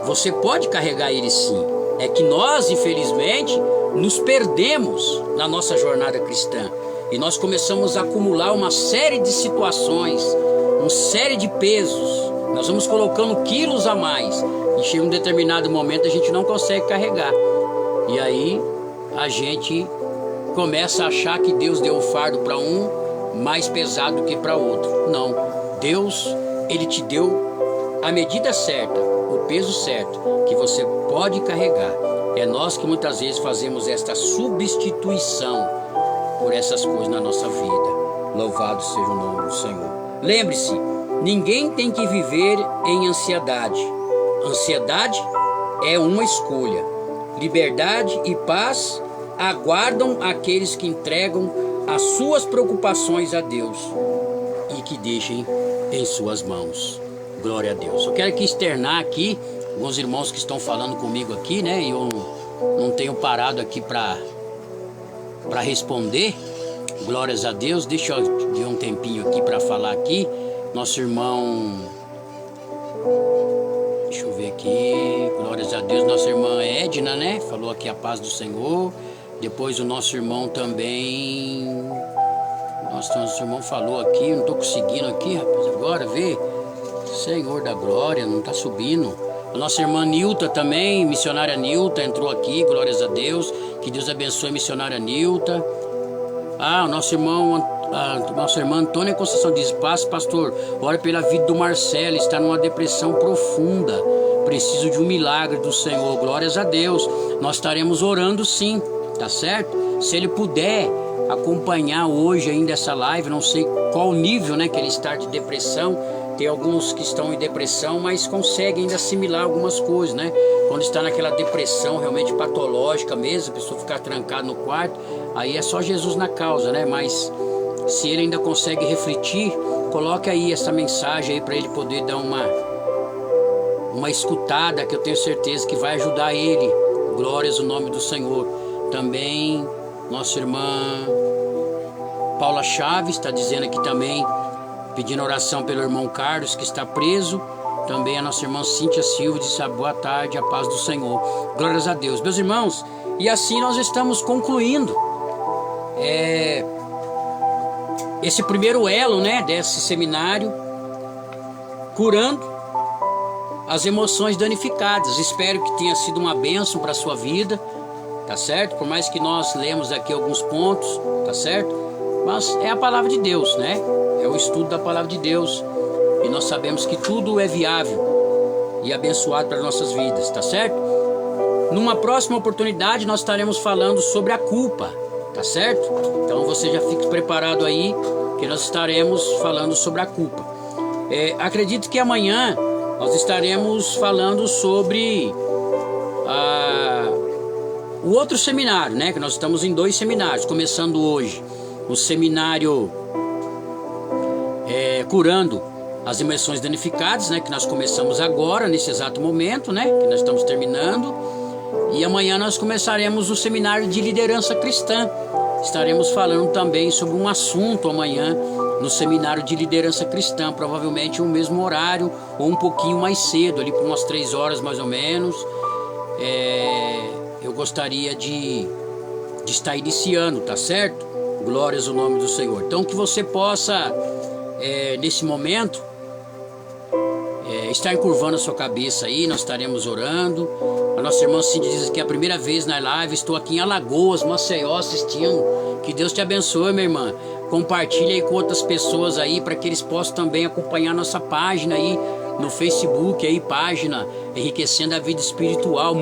você pode carregar ele sim. É que nós, infelizmente, nos perdemos na nossa jornada cristã. E nós começamos a acumular uma série de situações, uma série de pesos. Nós vamos colocando quilos a mais. E chega um determinado momento a gente não consegue carregar. E aí a gente começa a achar que Deus deu o fardo para um mais pesado que para outro. Não. Deus, Ele te deu a medida certa, o peso certo, que você pode carregar. É nós que muitas vezes fazemos esta substituição por essas coisas na nossa vida. Louvado seja o nome do Senhor. Lembre-se, ninguém tem que viver em ansiedade. Ansiedade é uma escolha. Liberdade e paz aguardam aqueles que entregam as suas preocupações a Deus e que deixem em suas mãos. Glória a Deus. Eu quero aqui externar aqui alguns irmãos que estão falando comigo aqui, né? E eu não tenho parado aqui para responder. Glórias a Deus. Deixa eu dar um tempinho aqui para falar aqui. Nosso irmão, deixa eu ver aqui, glórias a Deus, nossa irmã Edna, né? Falou aqui a paz do Senhor. Depois o nosso irmão também, nosso irmão falou aqui, não estou conseguindo aqui, rapaz, agora ver. Senhor da glória, não está subindo. A nossa irmã Nilta também, missionária Nilta, entrou aqui, glórias a Deus. Que Deus abençoe a missionária Nilta. O nossa irmã Antônia Conceição diz: paz, pastor, ora pela vida do Marcelo, está numa depressão profunda, preciso de um milagre do Senhor. Glórias a Deus. Nós estaremos orando sim, tá certo? Se ele puder acompanhar hoje ainda essa live, não sei qual o nível, né, que ele está de depressão. Tem alguns que estão em depressão, mas conseguem ainda assimilar algumas coisas, né? Quando está naquela depressão realmente patológica mesmo, a pessoa ficar trancada no quarto, aí é só Jesus na causa, né? Mas se ele ainda consegue refletir, coloque aí essa mensagem aí para ele poder dar uma escutada, que eu tenho certeza que vai ajudar ele. Glórias ao nome do Senhor. Também nossa irmã Paula Chaves está dizendo aqui também, pedindo oração pelo irmão Carlos, que está preso. Também a nossa irmã Cíntia Silva disse: boa tarde, a paz do Senhor. Glórias a Deus. Meus irmãos, e assim nós estamos concluindo esse primeiro elo, né, desse seminário, curando as emoções danificadas. Espero que tenha sido uma bênção para a sua vida, tá certo? Por mais que nós lemos aqui alguns pontos, tá certo? Mas é a palavra de Deus, né? É o estudo da palavra de Deus. E nós sabemos que tudo é viável e abençoado para nossas vidas, tá certo? Numa próxima oportunidade nós estaremos falando sobre a culpa, tá certo? Então você já fique preparado aí, que nós estaremos falando sobre a culpa. Acredito que amanhã nós estaremos falando sobre o outro seminário, né? Que nós estamos em 2 seminários, começando hoje o seminário Curando as Emoções Danificadas, né? Que nós começamos agora, nesse exato momento, né? Que nós estamos terminando. E amanhã nós começaremos o seminário de liderança cristã. Estaremos falando também sobre um assunto amanhã no seminário de liderança cristã, provavelmente no mesmo horário ou um pouquinho mais cedo, ali por umas 3 horas mais ou menos. Eu gostaria de estar iniciando, tá certo? Glórias ao nome do Senhor. Então que você possa, nesse momento, estar encurvando a sua cabeça aí. Nós estaremos orando. A nossa irmã Cindy diz que é a primeira vez na live. Estou aqui em Alagoas, Maceió, assistindo. Que Deus te abençoe, minha irmã. Compartilha aí com outras pessoas aí, para que eles possam também acompanhar nossa página aí no Facebook, aí, página Enriquecendo a Vida Espiritual.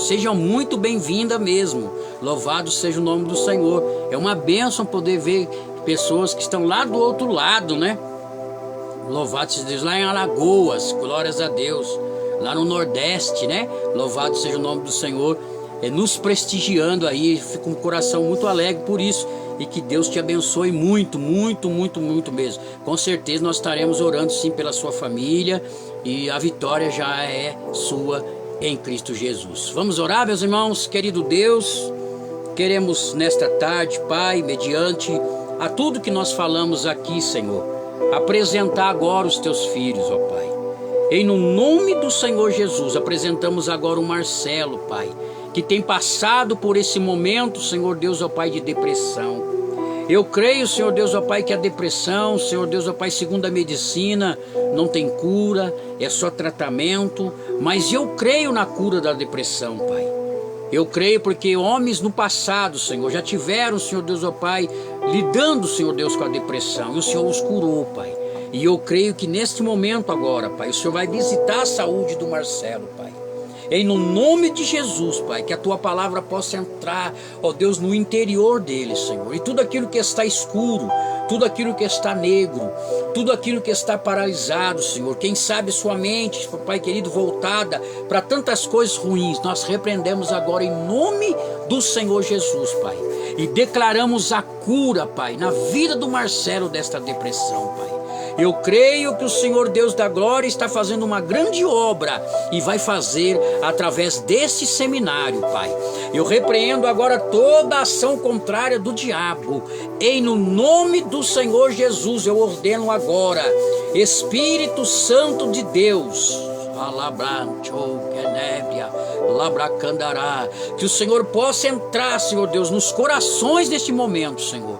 Sejam muito bem-vindas mesmo. Louvado seja o nome do Senhor. É uma bênção poder ver pessoas que estão lá do outro lado, né? Louvado seja Deus, lá em Alagoas, glórias a Deus, lá no Nordeste, né? Louvado seja o nome do Senhor, nos prestigiando aí. Fico com o coração muito alegre por isso, e que Deus te abençoe muito, muito, muito, muito mesmo. Com certeza nós estaremos orando sim pela sua família, e a vitória já é sua em Cristo Jesus. Vamos orar, meus irmãos. Querido Deus, queremos nesta tarde, Pai, mediante a tudo que nós falamos aqui, Senhor, apresentar agora os teus filhos, ó Pai. Em no nome do Senhor Jesus, apresentamos agora o Marcelo, Pai, que tem passado por esse momento, Senhor Deus, ó Pai, de depressão. Eu creio, Senhor Deus, ó Pai, que a depressão, Senhor Deus, ó Pai, segundo a medicina, não tem cura, é só tratamento, mas eu creio na cura da depressão, Pai. Eu creio porque homens no passado, Senhor, já tiveram, Senhor Deus, ó Pai, lidando, Senhor Deus, com a depressão, e o Senhor os curou, Pai. E eu creio que neste momento agora, Pai, o Senhor vai visitar a saúde do Marcelo, Pai. Em no nome de Jesus, Pai, que a Tua palavra possa entrar, ó Deus, no interior dele, Senhor. E tudo aquilo que está escuro, tudo aquilo que está negro, tudo aquilo que está paralisado, Senhor. Quem sabe sua mente, Pai querido, voltada para tantas coisas ruins, nós repreendemos agora em nome do Senhor Jesus, Pai. E declaramos a cura, Pai, na vida do Marcelo desta depressão, Pai. Eu creio que o Senhor Deus da glória está fazendo uma grande obra e vai fazer através desse seminário, Pai. Eu repreendo agora toda ação contrária do diabo. Em no nome do Senhor Jesus, eu ordeno agora, Espírito Santo de Deus, que o Senhor possa entrar, Senhor Deus, nos corações neste momento, Senhor,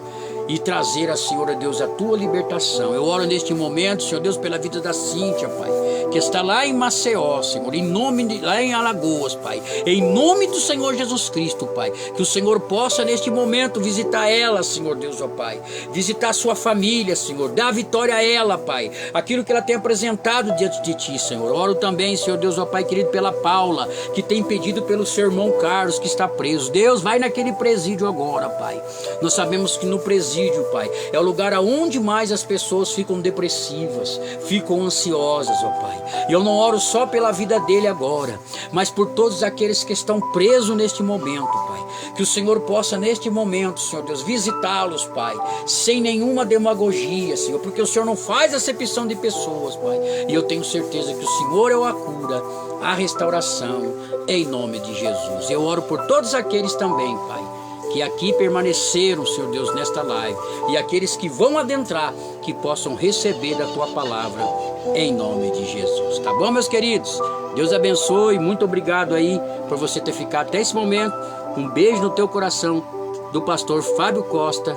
e trazer a Senhor, Deus, a tua libertação. Eu oro neste momento, Senhor Deus, pela vida da Cíntia, Pai, que está lá em Maceió, Senhor, lá em Alagoas, Pai, em nome do Senhor Jesus Cristo, Pai, que o Senhor possa neste momento visitar ela, Senhor Deus, ó Pai, visitar a sua família, Senhor, dá vitória a ela, Pai, aquilo que ela tem apresentado diante de Ti, Senhor. Oro também, Senhor Deus, ó Pai querido, pela Paula, que tem pedido pelo seu irmão Carlos, que está preso. Deus, vai naquele presídio agora, Pai. Nós sabemos que no presídio, Pai, é o lugar aonde mais as pessoas ficam depressivas, ficam ansiosas, ó Pai. E eu não oro só pela vida dele agora, mas por todos aqueles que estão presos neste momento, Pai. Que o Senhor possa neste momento, Senhor Deus, visitá-los, Pai, sem nenhuma demagogia, Senhor, porque o Senhor não faz acepção de pessoas, Pai. E eu tenho certeza que o Senhor é a cura, a restauração, em nome de Jesus. Eu oro por todos aqueles também, Pai, que aqui permaneceram, Senhor Deus, nesta live, e aqueles que vão adentrar, que possam receber da Tua palavra, em nome de Jesus. Tá bom, meus queridos? Deus abençoe, muito obrigado aí por você ter ficado até esse momento. Um beijo no teu coração, do pastor Fábio Costa,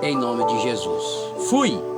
em nome de Jesus. Fui!